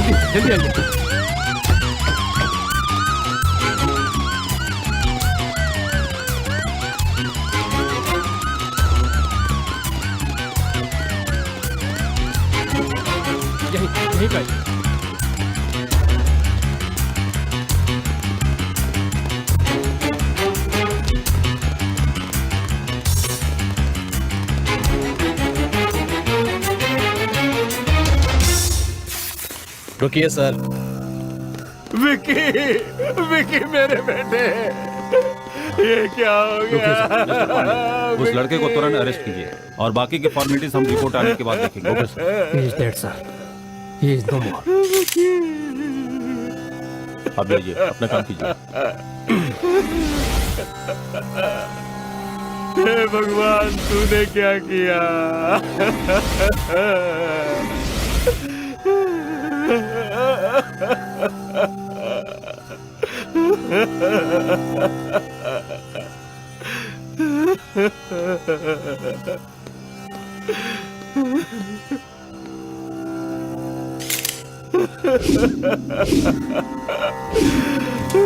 जल्दी आइए। यहीं पे आइए। रुकिए सर। विकी, विकी मेरे बेटे, ये क्या हो गया? उस लड़के को तुरंत अरेस्ट कीजिए और बाकी के फॉर्मेलिटीज हम रिपोर्ट आने के बाद देखेंगे। Okay sir. He is dead, sir. He is no more. आप जाइए, अपना काम कीजिए। हे भगवान, तूने क्या किया?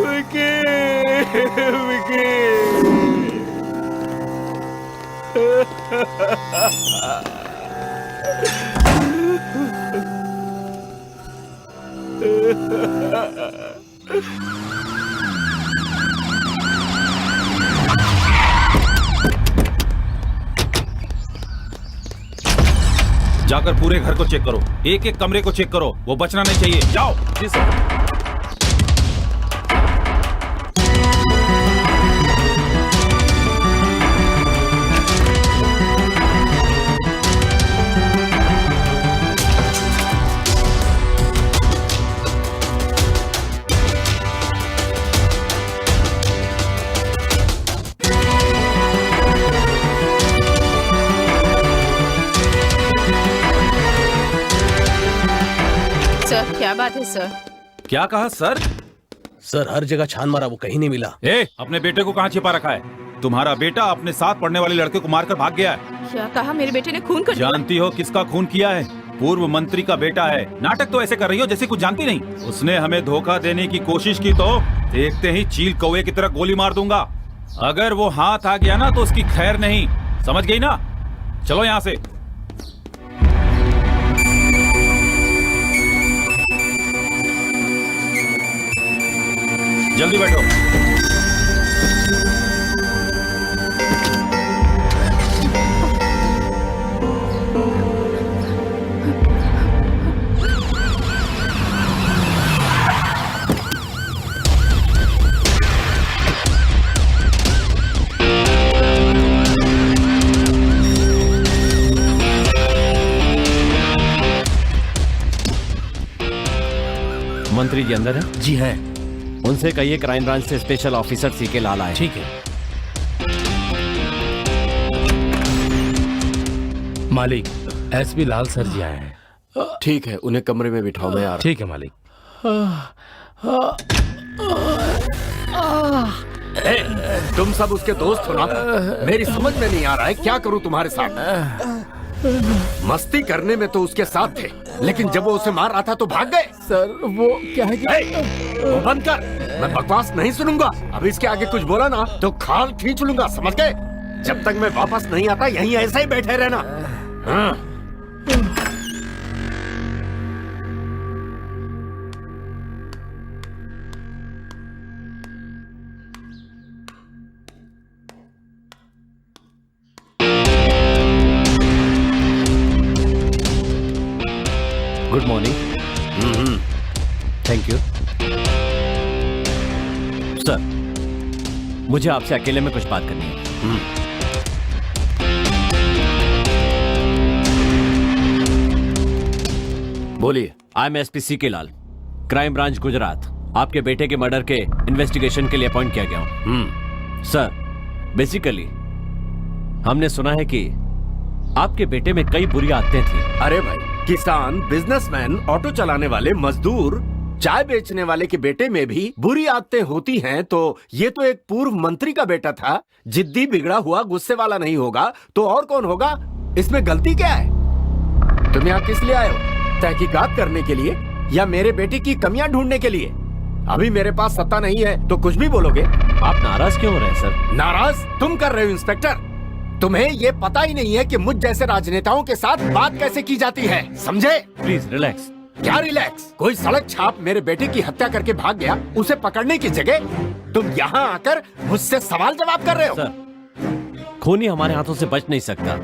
विकी, विकी। जाकर पूरे घर को चेक करो, एक एक कमरे को चेक करो, वो बचना नहीं चाहिए। जाओ। जी सर। सर क्या बात है सर? क्या कहा सर? सर हर जगह छान मारा, वो कहीं नहीं मिला। अपने बेटे को कहाँ छिपा रखा है? तुम्हारा बेटा अपने साथ पढ़ने वाले लड़के को मारकर भाग गया है। क्या कहा? मेरे बेटे ने खून कर दिया? जानती हो किसका खून किया है? पूर्व मंत्री का बेटा है। नाटक तो ऐसे कर रही हो जैसे कुछ जानती नहीं। उसने हमें धोखा देने की कोशिश की तो देखते ही चील कौवे की तरह गोली मार दूंगा। अगर वो हाथ आ गया ना तो उसकी खैर नहीं, समझ गई ना? चलो यहाँ से। जल्दी बैठो। मंत्री जी अंदर है? जी है। उनसे कहिए क्राइम ब्रांच से स्पेशल ऑफिसर सीके लाल आए। ठीक है। मालिक, एसपी लाल सर जी आए हैं। ठीक है, उन्हें कमरे में बिठाओ, मैं आ रहा हूं। ठीक है मालिक। तुम सब उसके दोस्त हो ना? मेरी समझ में नहीं आ रहा है क्या करूं तुम्हारे साथ। मस्ती करने में तो उसके साथ थे, लेकिन जब वो उसे मार रहा था तो भाग गए। सर वो क्या है कि... वो बंद कर, मैं बकवास नहीं सुनूंगा। अब इसके आगे कुछ बोला ना तो खाल खींच लूंगा, समझ गए? जब तक मैं वापस नहीं आता यहीं ऐसा ही बैठे रहना। हाँ। Good morning. Thank you sir. मुझे आपसे अकेले में कुछ बात करनी है। बोलिए। I am SP C K Lal, crime branch Gujarat. आपके बेटे के मर्डर के इन्वेस्टिगेशन के लिए अपॉइंट किया गया हूं। सर बेसिकली हमने सुना है कि आपके बेटे में कई बुरी आदतें थी। अरे भाई, किसान, बिजनेसमैन, ऑटो चलाने वाले, मजदूर, चाय बेचने वाले के बेटे में भी बुरी आदतें होती हैं, तो ये तो एक पूर्व मंत्री का बेटा था। जिद्दी, बिगड़ा हुआ, गुस्से वाला नहीं होगा तो और कौन होगा? इसमें गलती क्या है? तुम यहाँ किस लिए आए हो? तहकीकात करने के लिए या मेरे बेटे की कमियां ढूंढने के लिए? अभी मेरे पास सत्ता नहीं है तो कुछ भी बोलोगे। आप नाराज क्यों हो रहे हैं सर? नाराज तुम कर रहे हो इंस्पेक्टर। तुम्हें ये पता ही नहीं है कि मुझ जैसे राजनेताओं के साथ बात कैसे की जाती है, समझे? Please relax. क्या रिलैक्स? कोई सड़क छाप मेरे बेटे की हत्या करके भाग गया, उसे पकड़ने की जगह तुम यहाँ आकर मुझसे सवाल जवाब कर रहे हो। सर, खूनी हमारे हाथों से बच नहीं सकता,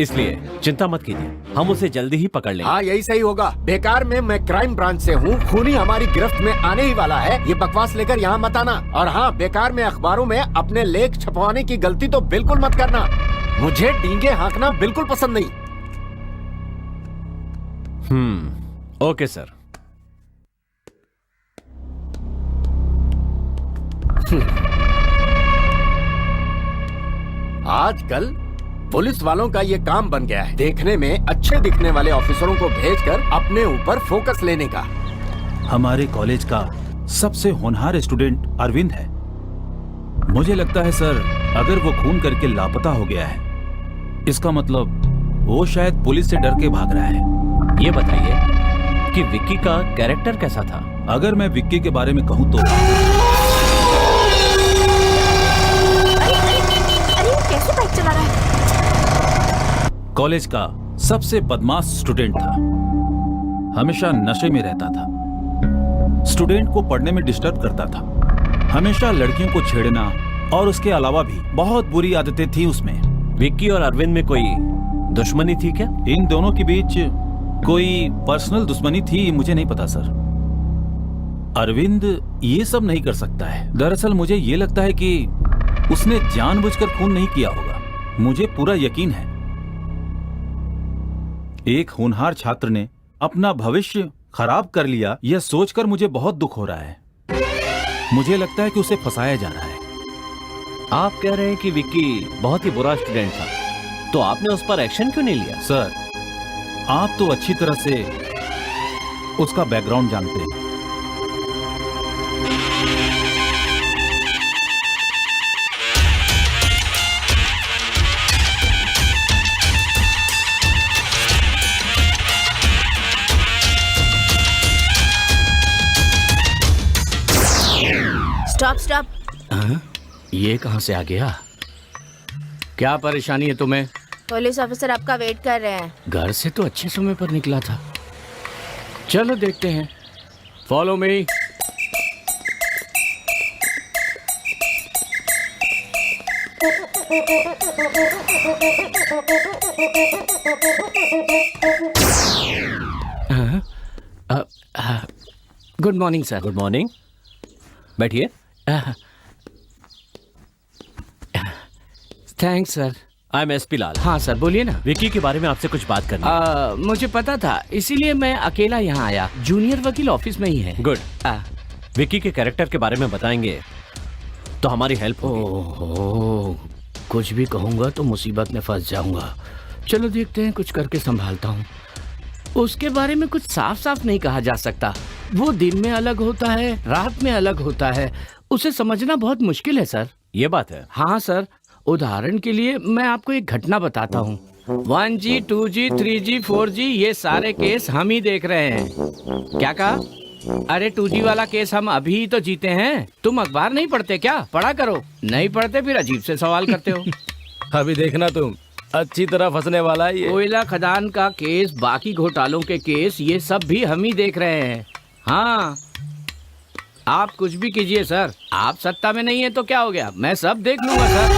इसलिए चिंता मत कीजिए, हम उसे जल्दी ही पकड़ लेंगे। हाँ यही सही होगा। बेकार में मैं क्राइम ब्रांच से हूँ, खूनी हमारी गिरफ्त में आने ही वाला है, ये बकवास लेकर यहाँ मत आना। और हाँ, बेकार में अखबारों में अपने लेख छपवाने की गलती तो बिल्कुल मत करना। मुझे डींगे हाँकना बिल्कुल पसंद नहीं। Okay sir. आजकल पुलिस वालों का ये काम बन गया है, देखने में अच्छे दिखने वाले ऑफिसरों को भेजकर अपने ऊपर फोकस लेने का। हमारे कॉलेज का सबसे होनहार स्टूडेंट अरविंद है। मुझे लगता है सर, अगर वो खून करके लापता हो गया है, इसका मतलब वो शायद पुलिस से डर के भाग रहा है। ये बताइए कि विक्की का कैरेक्टर कैसा था? अगर मैं विक्की के बारे में कहूँ तो अरे कैसे बाइक चला रहा है? कॉलेज का सबसे बदमाश स्टूडेंट था, हमेशा नशे में रहता था, स्टूडेंट को पढ़ने में डिस्टर्ब करता था, हमेशा लड़कियों को छेड़ना और उसके अलावा भी बहुत बुरी आदतें थी उसमें। विक्की और अरविंद में कोई दुश्मनी थी क्या? इन दोनों के बीच कोई पर्सनल दुश्मनी थी मुझे नहीं पता सर। अरविंद ये सब नहीं कर सकता है। दरअसल मुझे ये लगता है कि उसने जानबूझकर खून नहीं किया होगा, मुझे पूरा यकीन है। एक होनहार छात्र ने अपना भविष्य खराब कर लिया, यह सोचकर मुझे बहुत दुख हो रहा है। मुझे लगता है कि उसे फंसाया जा रहा है। आप कह रहे हैं कि विक्की बहुत ही बुरा स्टूडेंट था, तो आपने उस पर एक्शन क्यों नहीं लिया? सर, आप तो अच्छी तरह से उसका बैकग्राउंड जानते हैं। Stop stop. ये कहाँ से आ गया? क्या परेशानी है तुम्हें? पुलिस ऑफिसर आपका वेट कर रहे हैं। घर से तो अच्छे समय पर निकला था। चलो देखते हैं। Follow me. Good morning sir. Good morning, बैठिए। Thanks sir. I am SP Lal. हाँ सर, बोलिए ना। विक्की के बारे में आपसे कुछ बात करनी है। मुझे पता था, इसीलिए मैं अकेला यहाँ आया। जूनियर वकील ऑफिस में ही है। गुड। विक्की के कैरेक्टर के बारे में बताएंगे तो हमारी हेल्प होगी। ओहो, कुछ भी कहूँगा तो मुसीबत में फंस जाऊंगा। चलो देखते हैं, कुछ करके संभालता हूँ। उसके बारे में कुछ साफ साफ नहीं कहा जा सकता। वो दिन में अलग होता है, रात में अलग होता है, उसे समझना बहुत मुश्किल है सर। ये बात है। हाँ सर, उदाहरण के लिए मैं आपको एक घटना बताता हूँ। 1G, 2G, 3G, 4G ये सारे केस हम ही देख रहे हैं। क्या कहा? अरे 2G वाला केस हम अभी तो जीते हैं। तुम अखबार नहीं पढ़ते क्या? पढ़ा करो। नहीं पढ़ते फिर अजीब से सवाल करते हो। अभी देखना तुम, अच्छी तरह फंसने वाला है ये। कोयला खदान का केस, बाकी घोटालों के केस, ये सब भी हम ही देख रहे हैं। हाँ, आप कुछ भी कीजिए सर, आप सत्ता में नहीं है तो क्या हो गया, मैं सब देख लूंगा सर।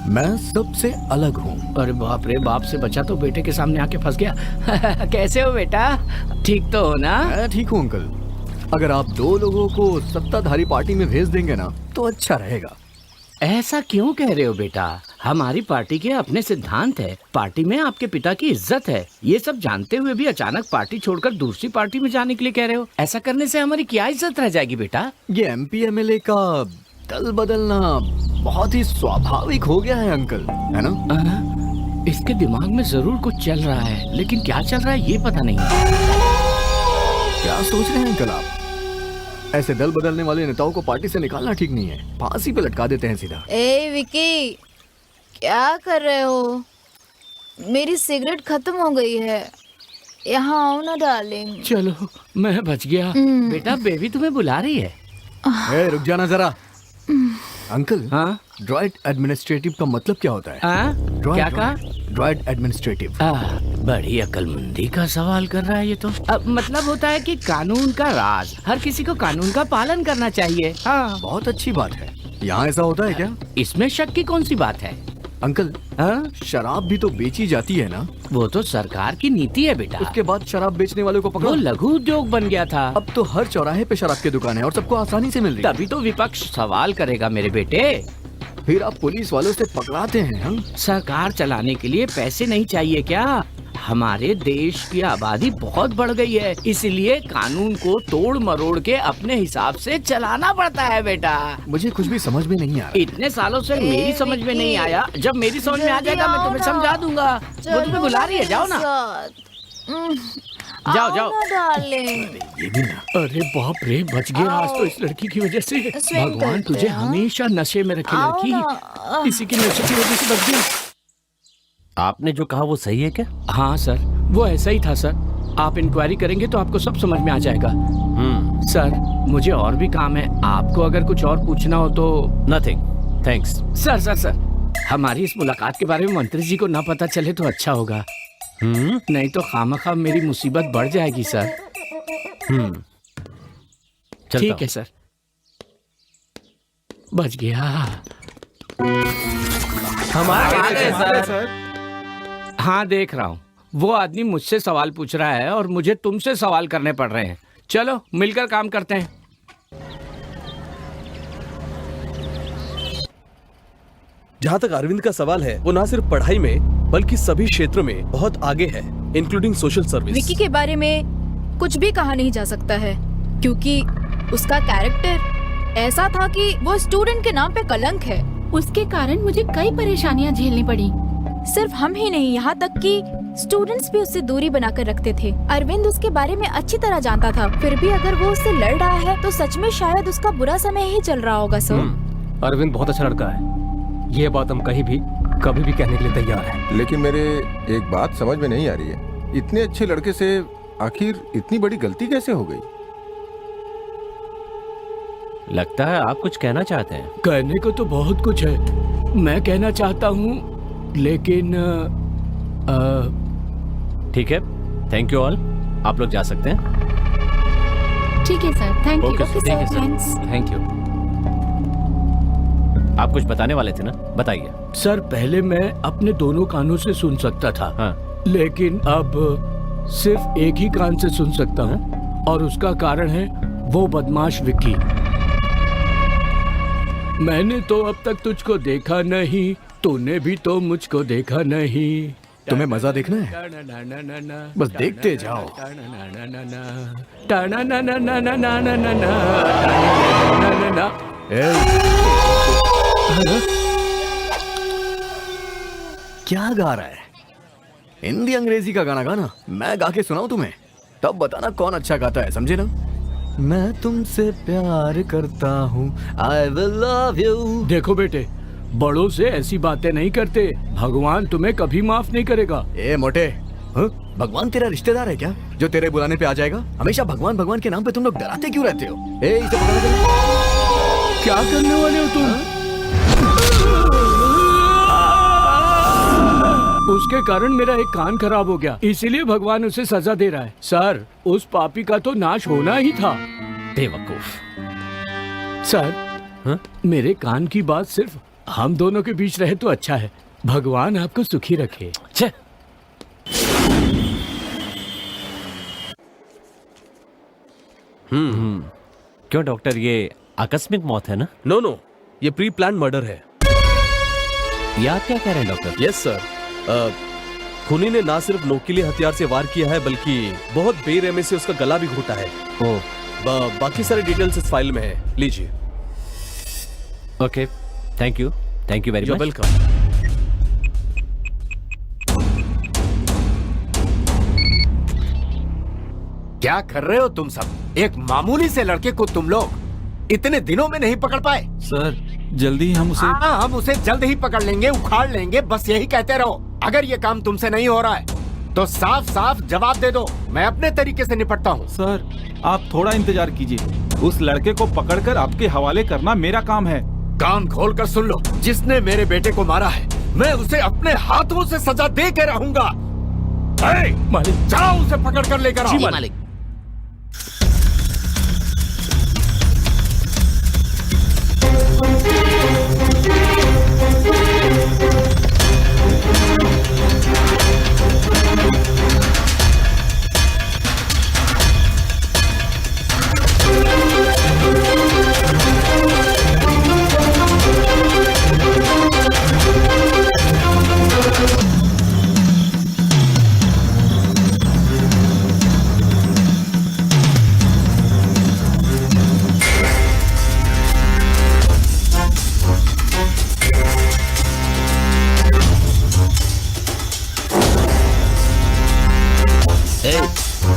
मैं सबसे अलग हूँ। अरे बाप रे बाप से बचा तो बेटे के सामने आके फंस गया। कैसे हो बेटा? ठीक तो हो ना? मैं ठीक हूँ अंकल। अगर आप 2 लोगों को सत्ताधारी पार्टी में भेज देंगे ना तो अच्छा रहेगा। ऐसा क्यों कह रहे हो बेटा? हमारी पार्टी के अपने सिद्धांत है, पार्टी में आपके पिता की इज्जत है। ये सब जानते हुए भी अचानक पार्टी छोड़कर दूसरी पार्टी में जाने के लिए कह रहे हो। ऐसा करने से हमारी क्या इज्जत रह जाएगी बेटा? ये MP MLA का दल बदलना बहुत ही स्वाभाविक हो गया है अंकल, है ना? इसके दिमाग में जरूर कुछ चल रहा है, लेकिन क्या चल रहा है ये पता नहीं। क्या सोच रहे हैं अंकल आप? ऐसे दल बदलने वाले नेताओं को पार्टी से निकालना ठीक नहीं है, फांसी पे लटका देते हैं सीधा। ए विकी, क्या कर रहे हो? मेरी सिगरेट खत्म हो गई है। यहाँ आओ ना डार्लिंग। चलो मैं बच गया। बेटा बेबी तुम्हें बुला रही है। ए, रुक जाना जरा। अंकल, हाँ ड्राइड एडमिनिस्ट्रेटिव का मतलब क्या होता है? हाँ क्या कहा? Dried administrative. बड़ी अक्लमंदी का सवाल कर रहा है ये तो। मतलब होता है कि कानून का राज, हर किसी को कानून का पालन करना चाहिए। हाँ बहुत अच्छी बात है। यहाँ ऐसा होता है क्या? इसमें शक की कौन सी बात है? अंकल, हाँ शराब भी तो बेची जाती है ना? वो तो सरकार की नीति है बेटा। उसके बाद शराब बेचने वालों को वो पकड़ो। लघु उद्योग बन गया था। अब तो हर चौराहे पे शराब की दुकान है और सबको आसानी से मिल रही है। तभी तो विपक्ष सवाल करेगा मेरे बेटे। फिर आप पुलिस वालों से पकड़ाते हैं हम? सरकार चलाने के लिए पैसे नहीं चाहिए क्या? हमारे देश की आबादी बहुत बढ़ गई है, इसलिए कानून को तोड़ मरोड़ के अपने हिसाब से चलाना पड़ता है बेटा। मुझे कुछ भी समझ में नहीं आ रहा। इतने सालों से मेरी समझ में नहीं आया, जब मेरी समझ में आ जाएगा मैं तुम्हें समझा दूंगा। वो तुम्हें बुला रही है, जाओ ना। जाओ जाओ डार्लिंग। ये भी ना। अरे बाप रे, बच गया आज तो इस लड़की की वजह से। स्विंग भगवान करते तुझे हैं। हमेशा नशे में रखे आओ लड़की, ना। इसी की नशे की वजह से बच गई। आपने जो कहा वो सही है क्या? हाँ सर, वो ऐसा ही था सर। आप इंक्वायरी करेंगे तो आपको सब समझ में आ जाएगा। सर मुझे और भी काम है, आपको अगर कुछ और पूछना हो तो। Nothing, thanks. Sir sir sir, हमारी इस मुलाकात के बारे में मंत्री जी को ना पता चले तो अच्छा होगा। नहीं तो खामखा मेरी मुसीबत बढ़ जाएगी सर। ठीक है सर, बच गया। सर हाँ देख रहा हूँ, वो आदमी मुझसे सवाल पूछ रहा है और मुझे तुमसे सवाल करने पड़ रहे हैं। चलो मिलकर काम करते हैं। जहाँ तक अरविंद का सवाल है, वो ना सिर्फ पढ़ाई में बल्कि सभी क्षेत्रों में बहुत आगे है, इंक्लूडिंग सोशल सर्विस। विकी के बारे में कुछ भी कहा नहीं जा सकता है, क्योंकि उसका कैरेक्टर ऐसा था कि वो स्टूडेंट के नाम पे कलंक है। उसके कारण मुझे कई परेशानियां झेलनी पड़ी। सिर्फ हम ही नहीं, यहाँ तक कि स्टूडेंट्स भी उससे दूरी बनाकर रखते थे। अरविंद उसके बारे में अच्छी तरह जानता था, फिर भी अगर वो उससे लड़ रहा है तो सच में शायद उसका बुरा समय ही चल रहा होगा। सर अरविंद बहुत अच्छा लड़का है, ये बात हम कहीं भी कभी भी कहने के लिए तैयार हैं। लेकिन मेरे एक बात समझ में नहीं आ रही है, इतने अच्छे लड़के से आखिर इतनी बड़ी गलती कैसे हो गई? लगता है आप कुछ कहना चाहते हैं। कहने को तो बहुत कुछ है, मैं कहना चाहता हूँ, लेकिन ठीक है, थैंक यू ऑल, आप लोग जा सकते हैं। ठीक है sir, thank you. Okay, sir. Okay Thank you, sir, sir. Thanks. Thank you. आप कुछ बताने वाले थे ना, बताइए। सर पहले मैं अपने दोनों कानों से सुन सकता था, हाँ। लेकिन अब सिर्फ एक ही कान से सुन सकता हूँ, और उसका कारण है वो बदमाश विक्की। मैंने तो अब तक तुझको देखा नहीं, तूने भी तो मुझको देखा नहीं। तुम्हें मजा देखना है? बस देखते जाओ। क्या गा रहा है? हिंदी अंग्रेजी का गाना गाना, मैं गा के सुनाऊं तुम्हें, तब बताना कौन अच्छा गाता है, समझे ना? मैं तुमसे प्यार करता हूँ, I will love you। देखो बेटे, बड़ों से ऐसी बातें नहीं करते, भगवान तुम्हें कभी माफ नहीं करेगा। ए मोटे, हाँ? भगवान तेरा रिश्तेदार है क्या, जो तेरे बुलाने पे आ जाएगा? हमेशा भगवान भगवान के नाम पे तुम लोग डराते क्यों रहते हो? ए, इसे पकड़ के। क्या करने वाले हो तुम? उसके कारण मेरा एक कान खराब हो गया, इसीलिए भगवान उसे सजा दे रहा है। सर उस पापी का तो नाश होना ही था। बेवकूफ। सर हाँ? मेरे कान की बात सिर्फ हम दोनों के बीच रहे तो अच्छा है। भगवान आपको सुखी रखे। छे। क्यों डॉक्टर, ये आकस्मिक मौत है ना? नो नो, ये प्री प्लान मर्डर है। ये आप क्या कह रहे हैं डॉक्टर? यस सर, खूनी ने ना सिर्फ नोकीले हथियार से वार किया है, बल्कि बहुत बेरहमी से उसका गला भी घोटा है। बाकी सारे डिटेल्स इस फाइल में है, लीजिए। Okay, thank you very much. Welcome. क्या कर रहे हो तुम सब? एक मामूली से लड़के को तुम लोग इतने दिनों में नहीं पकड़ पाए? सर जल्दी हम उसे। हाँ, हम उसे जल्द ही पकड़ लेंगे, उखाड़ लेंगे, बस यही कहते रहो। अगर ये काम तुमसे नहीं हो रहा है तो साफ साफ जवाब दे दो, मैं अपने तरीके से निपटता हूँ। सर आप थोड़ा इंतजार कीजिए, उस लड़के को पकड़कर आपके हवाले करना मेरा काम है। कान खोल कर सुन लो, जिसने मेरे बेटे को मारा है मैं उसे अपने हाथों से सजा दे के रहूंगा। मालिक, जाओ उसे पकड़ कर लेकर आओ। मालिक।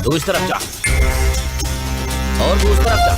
तू इस तरफ जा और तू उस तरफ जा।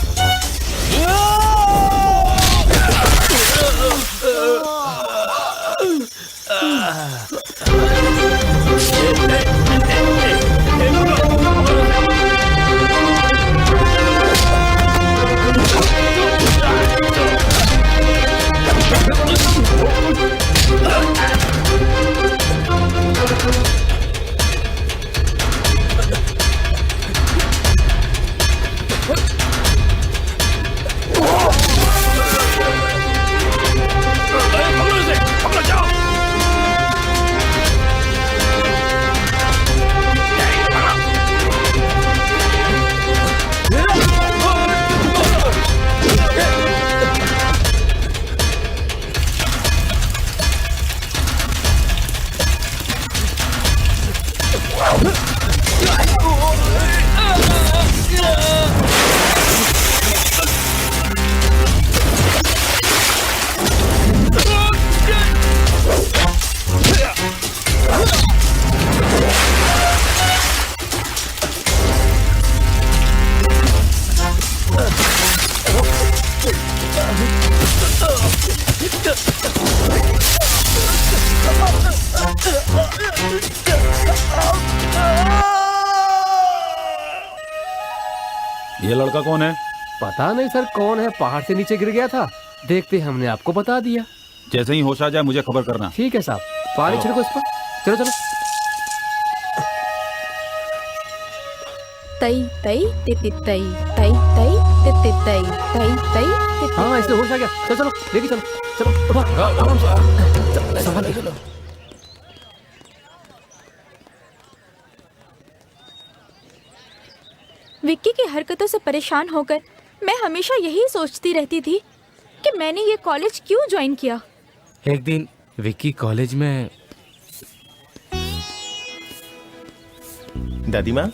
ये लड़का कौन है? पता नहीं सर कौन है, पहाड़ से नीचे गिर गया था, देखते हमने आपको बता दिया। जैसे ही होश आ जाए मुझे खबर करना। ठीक है साहब, पानी छिड़को इस पर। चलो चलो। तई तई तिति तई तई तई तिति तई तई तई तिति। हाँ इससे होश आ गया। चलो चलो लेके चलो। चलो उठो। संभाल के चलो। विक्की की हरकतों से परेशान होकर मैं हमेशा यही सोचती रहती थी कि मैंने ये कॉलेज क्यों ज्वाइन किया। एक दिन विक्की कॉलेज में। दादी माँ,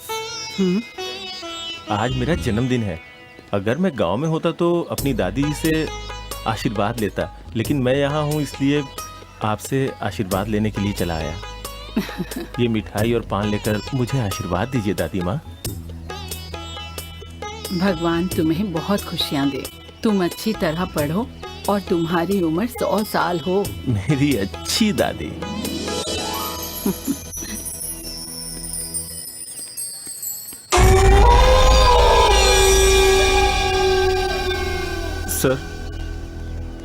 आज मेरा जन्मदिन है। अगर मैं गांव में होता तो अपनी दादी जी से आशीर्वाद लेता, लेकिन मैं यहाँ हूँ इसलिए आपसे आशीर्वाद लेने के लिए चला आया। ये मिठाई और पान लेकर मुझे आशीर्वाद दीजिए दादी माँ। भगवान तुम्हें बहुत खुशियाँ दे। तुम अच्छी तरह पढ़ो और तुम्हारी उम्र 100 साल हो। मेरी अच्छी दादी।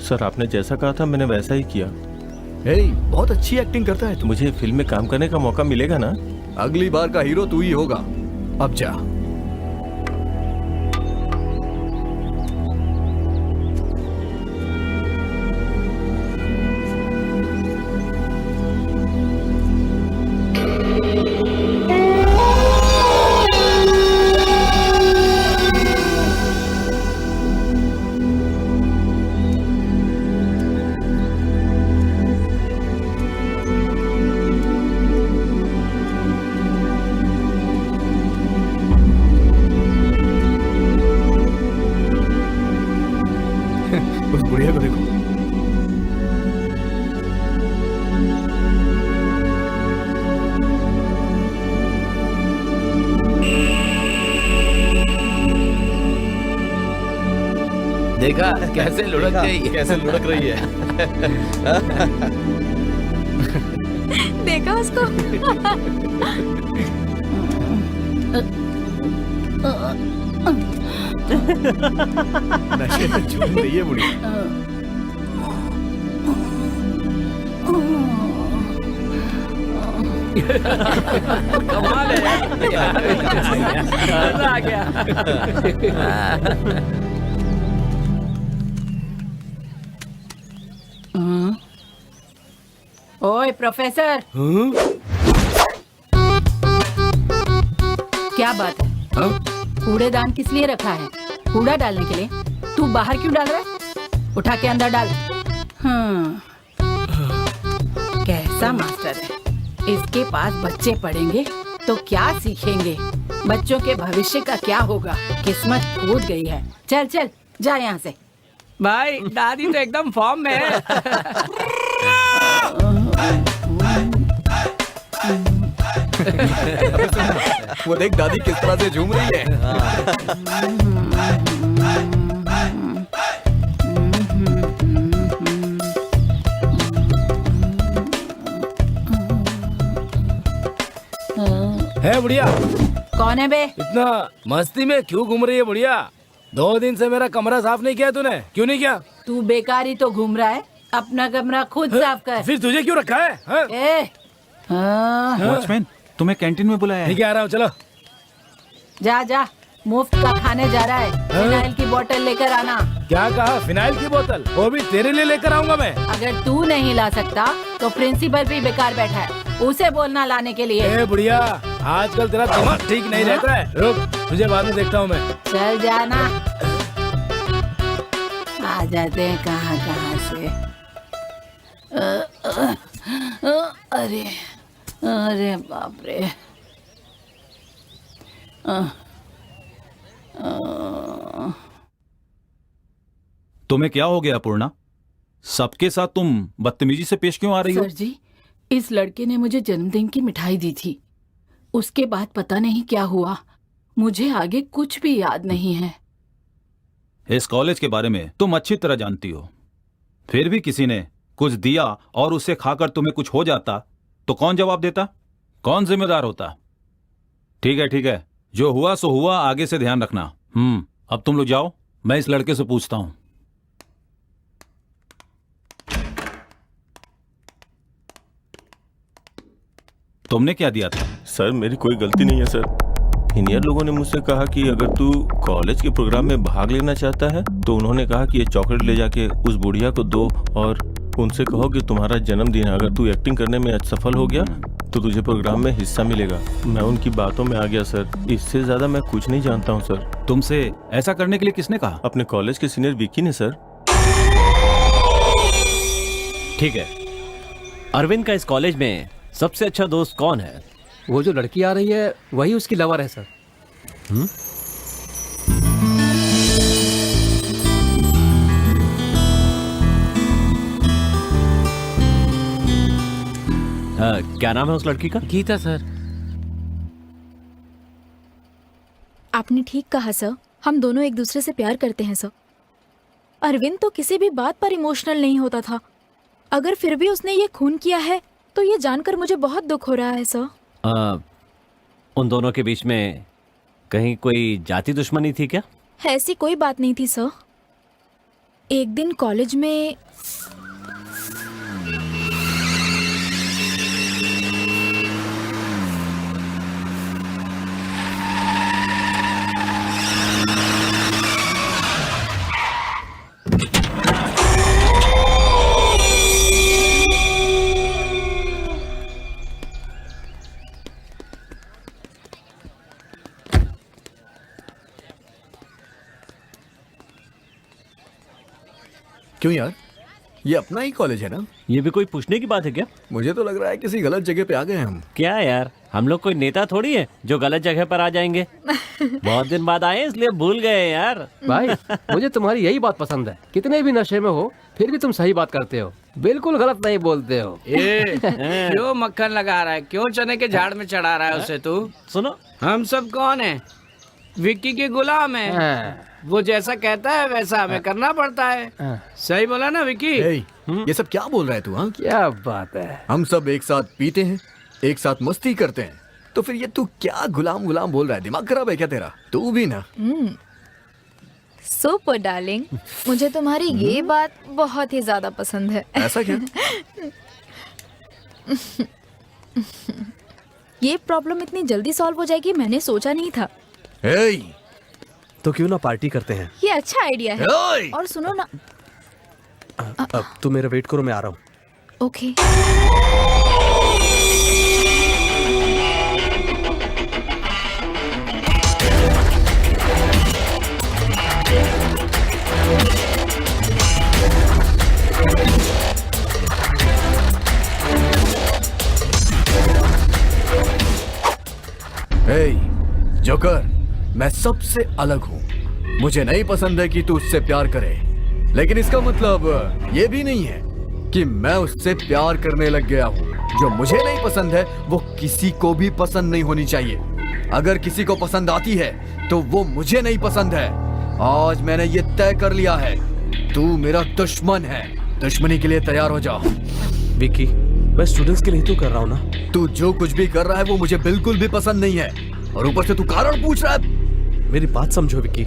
सर आपने जैसा कहा था मैंने वैसा ही किया। बहुत अच्छी एक्टिंग करता है तू। मुझे फिल्म में काम करने का मौका मिलेगा ना? अगली बार का हीरो तू ही होगा। अब जा। उस बुढ़िया को देखो। देखा कैसे लुढ़क गई। कैसे लुढ़क रही है। देखा उसको? नशे में झूम रही है बुढ़िया। कमाल है यार। मजा आ गया। ओए प्रोफेसर, क्या बात है? कूड़ेदान किस लिए रखा है? कूड़ा डालने के लिए? तू बाहर क्यों डाल रहा है? उठा के अंदर डाल। कैसा मास्टर है? इसके पास बच्चे पढ़ेंगे तो क्या सीखेंगे? बच्चों के भविष्य का क्या होगा? किस्मत फूट गई है। चल चल जा यहाँ से। भाई दादी तो एकदम फॉर्म में है। वो देख दादी किस तरह से झूम रही है। है बुढ़िया? कौन है बे? इतना मस्ती में क्यों घूम रही है बुढ़िया? 2 दिन से मेरा कमरा साफ नहीं किया तूने, क्यों नहीं किया? तू बेकार ही तो घूम रहा है, अपना कमरा खुद साफ कर। फिर तुझे क्यों रखा है? वॉचमैन, तुम्हें कैंटीन में बुलाया है। ठीक है, आ रहा हूँ, चलो। जा जा, मुफ्त का खाने जा रहा है। फिनाइल की बोतल लेकर आना। क्या कहा? फिनाइल की बोतल? वो भी तेरे लिए लेकर आऊंगा मैं। अगर तू नहीं ला सकता तो प्रिंसिपल भी बेकार बैठा है, उसे बोलना लाने के लिए। ए बुढ़िया, आजकल तेरा दिमाग ठीक नहीं रहता है। रुक, तुझे बाद में देखता हूँ मैं। चल जाना। आ जाते हैं कहाँ कहाँ से। अरे अरे बाप रे। तुम्हें क्या हो गया पूर्णा? सबके साथ तुम बदतमीजी से पेश क्यों आ रही हो? सर जी, इस लड़के ने मुझे जन्मदिन की मिठाई दी थी। उसके बाद पता नहीं क्या हुआ, मुझे आगे कुछ भी याद नहीं है। इस कॉलेज के बारे में तुम अच्छी तरह जानती हो, फिर भी किसी ने कुछ दिया और उसे खाकर तुम्हें कुछ हो जाता तो कौन जवाब देता? कौन जिम्मेदार होता? ठीक है, जो हुआ सो हुआ, आगे से ध्यान रखना। अब तुम लोग जाओ, मैं इस लड़के से पूछता हूं। तुमने क्या दिया था? सर मेरी कोई गलती नहीं है सर। सीनियर लोगों ने मुझसे कहा कि अगर तू कॉलेज के प्रोग्राम में भाग लेना चाहता है तो उन्होंने कहा कि ये चॉकलेट ले जाके उस बुढ़िया को दो और उनसे कहो कि तुम्हारा जन्मदिन है, अगर तू एक्टिंग करने में असफल हो गया तो तुझे प्रोग्राम में हिस्सा मिलेगा। मैं उनकी बातों में आ गया सर, इससे ज्यादा मैं कुछ नहीं जानता हूँ सर। तुमसे ऐसा करने के लिए किसने कहा? अपने कॉलेज के सीनियर विकी ने सर। ठीक है, अरविंद का इस कॉलेज में सबसे अच्छा दोस्त कौन है? वो जो लड़की आ रही है वही उसकी लवर है सर। क्या नाम है उस लड़की का? गीता सर। आपने ठीक कहा सर, हम दोनों एक दूसरे से प्यार करते हैं सर। अरविंद तो किसी भी बात पर इमोशनल नहीं होता था, अगर फिर भी उसने ये खून किया है तो ये जानकर मुझे बहुत दुख हो रहा है सर। उन दोनों के बीच में कहीं कोई जाति दुश्मनी थी क्या? ऐसी कोई बात नहीं थी सर। एक दिन कॉलेज में क्यों यार, ये अपना ही कॉलेज है ना? ये भी कोई पूछने की बात है क्या? मुझे तो लग रहा है किसी गलत जगह पे आ गए हम। क्या यार, हम लोग कोई नेता थोड़ी है जो गलत जगह पर आ जाएंगे। बहुत दिन बाद आए इसलिए भूल गए यार। भाई मुझे तुम्हारी यही बात पसंद है, कितने भी नशे में हो फिर भी तुम सही बात करते हो, बिल्कुल गलत नहीं बोलते हो। क्यों मक्खन लगा रहा है? क्यों चने के झाड़ में चढ़ा रहा है उसे? तू सुनो, हम सब कौन है? विक्की के गुलाम है। हाँ। वो जैसा कहता है वैसा हमें करना पड़ता है। सही बोला ना विक्की? ये सब क्या बोल रहा है तू? हाँ, क्या बात है। हम सब एक साथ पीते हैं, एक साथ मस्ती करते हैं, तो फिर ये तू क्या गुलाम गुलाम बोल रहा है? दिमाग खराब है क्या तेरा? तू भी ना। सुपर डार्लिंग, मुझे तुम्हारी ये बात बहुत ही ज्यादा पसंद है। ऐसा क्या? ये प्रॉब्लम इतनी जल्दी सॉल्व हो जाएगी मैंने सोचा नहीं था। तो क्यों ना पार्टी करते हैं? ये अच्छा आइडिया है। और सुनो ना। अब तू मेरा वेट करो, मैं आ रहा हूँ। ओके। जोकर, मैं सबसे अलग हूँ। मुझे नहीं पसंद है कि तू उससे प्यार करे, लेकिन इसका मतलब ये भी नहीं है कि मैं उससे प्यार करने लग गया हूँ। जो मुझे नहीं पसंद है वो किसी को भी पसंद नहीं होनी चाहिए। अगर किसी को पसंद आती है तो वो मुझे नहीं पसंद है। आज मैंने ये तय कर लिया है, तू मेरा दुश्मन है। दुश्मनी के लिए तैयार हो जा। विकी, मैं स्टूडेंट्स के लिए तो कर रहा हूँ ना। तू जो कुछ भी कर रहा है वो मुझे बिल्कुल भी पसंद नहीं है, और ऊपर से तू कारण पूछ रहा है। मेरी बात समझो विकी।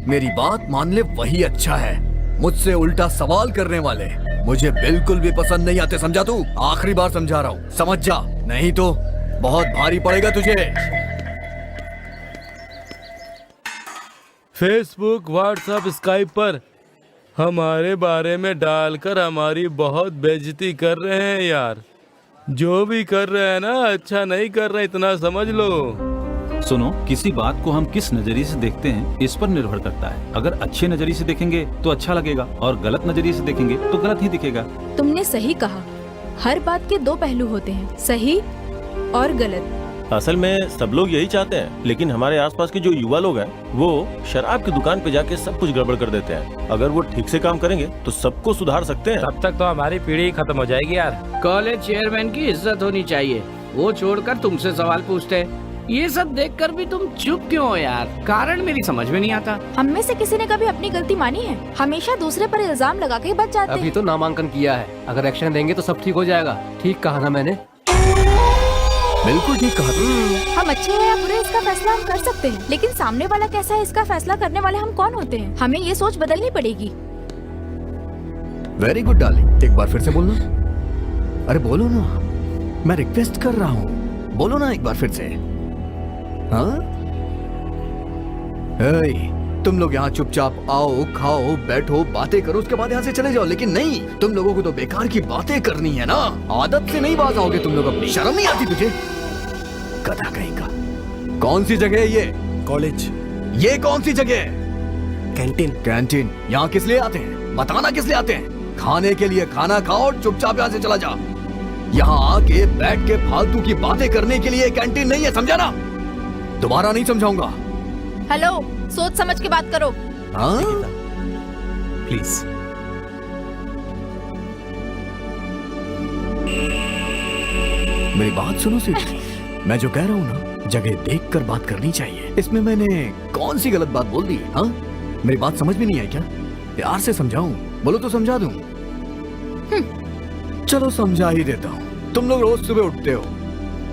मेरी बात मान ले वही अच्छा है। मुझसे उल्टा सवाल करने वाले मुझे बिल्कुल भी पसंद नहीं आते, समझा तू? आखिरी बार समझा रहा हूँ, समझ जा, नहीं तो बहुत भारी पड़ेगा तुझे। फेसबुक, व्हाट्सएप, स्काइप पर हमारे बारे में डालकर हमारी बहुत बेइज्जती कर रहे हैं यार। जो भी कर रहे हैं ना, अच्छा नहीं कर रहे, इतना समझ लो। सुनो, किसी बात को हम किस नजरिए से देखते हैं इस पर निर्भर करता है। अगर अच्छे नजरिए से देखेंगे तो अच्छा लगेगा, और गलत नजरिए से देखेंगे तो गलत ही दिखेगा। तुमने सही कहा, हर बात के दो पहलू होते हैं, सही और गलत। असल में सब लोग यही चाहते हैं, लेकिन हमारे आसपास के जो युवा लोग हैं वो शराब की दुकान पे जाके सब कुछ गड़बड़ कर देते हैं। अगर वो ठीक से काम करेंगे तो सबको सुधार सकते हैं। तब तक तो हमारी पीढ़ी खत्म हो जाएगी यार। कॉलेज चेयरमैन की इज्जत होनी चाहिए, वो छोड़कर तुमसे सवाल पूछते हैं। ये सब देखकर भी तुम चुप क्यों हो यार? कारण मेरी समझ में नहीं आता। हम में से किसी ने कभी अपनी गलती मानी है? हमेशा दूसरे पर इल्जाम लगा के बच जाते हैं। अभी तो नामांकन किया है, अगर एक्शन देंगे तो सब ठीक हो जाएगा। ठीक कहा ना मैंने? बिल्कुल ठीक कहा। हम अच्छे हैं या बुरे इसका फैसला हम कर सकते हैं, लेकिन सामने वाला कैसा है इसका फैसला करने वाले हम कौन होते हैं? हमें ये सोच बदलनी पड़ेगी। वेरी गुड डार्लिंग, एक बार फिर से बोलना। अरे बोलो ना, मैं रिक्वेस्ट कर रहा हूँ, बोलो ना एक बार फिर से। हाँ? तुम लोग यहाँ चुपचाप आओ, खाओ, बैठो, बातें करो, उसके बाद यहाँ से चले जाओ। लेकिन नहीं, तुम लोगों को तो बेकार की बातें करनी है ना। आदत से नहीं बाज आओगे तुम लोग अपनी। शर्म नहीं आती तुझे? गधा कहीं का। कौन सी जगह है ये? कॉलेज। ये कौन सी जगह है? कैंटीन। कैंटीन यहाँ किस लिए आते हैं? बताना किस लिए आते हैं? खाने के लिए। खाना खाओ और चुपचाप यहाँ से चला जा। यहाँ आके बैठ के फालतू की बातें करने के लिए कैंटीन नहीं है, समझा ना? दोबारा नहीं समझाऊंगा। हेलो, सोच समझ के बात करो। हाँ? प्लीज। मेरी बात सुनो सीधी। मैं जो कह रहा हूँ ना, जगह देख कर बात करनी चाहिए। इसमें मैंने कौन सी गलत बात बोल दी? हाँ, मेरी बात समझ में नहीं आई क्या? प्यार से समझाऊं? बोलो तो समझा दूं। चलो समझा ही देता हूँ। तुम लोग रोज सुबह उठते हो,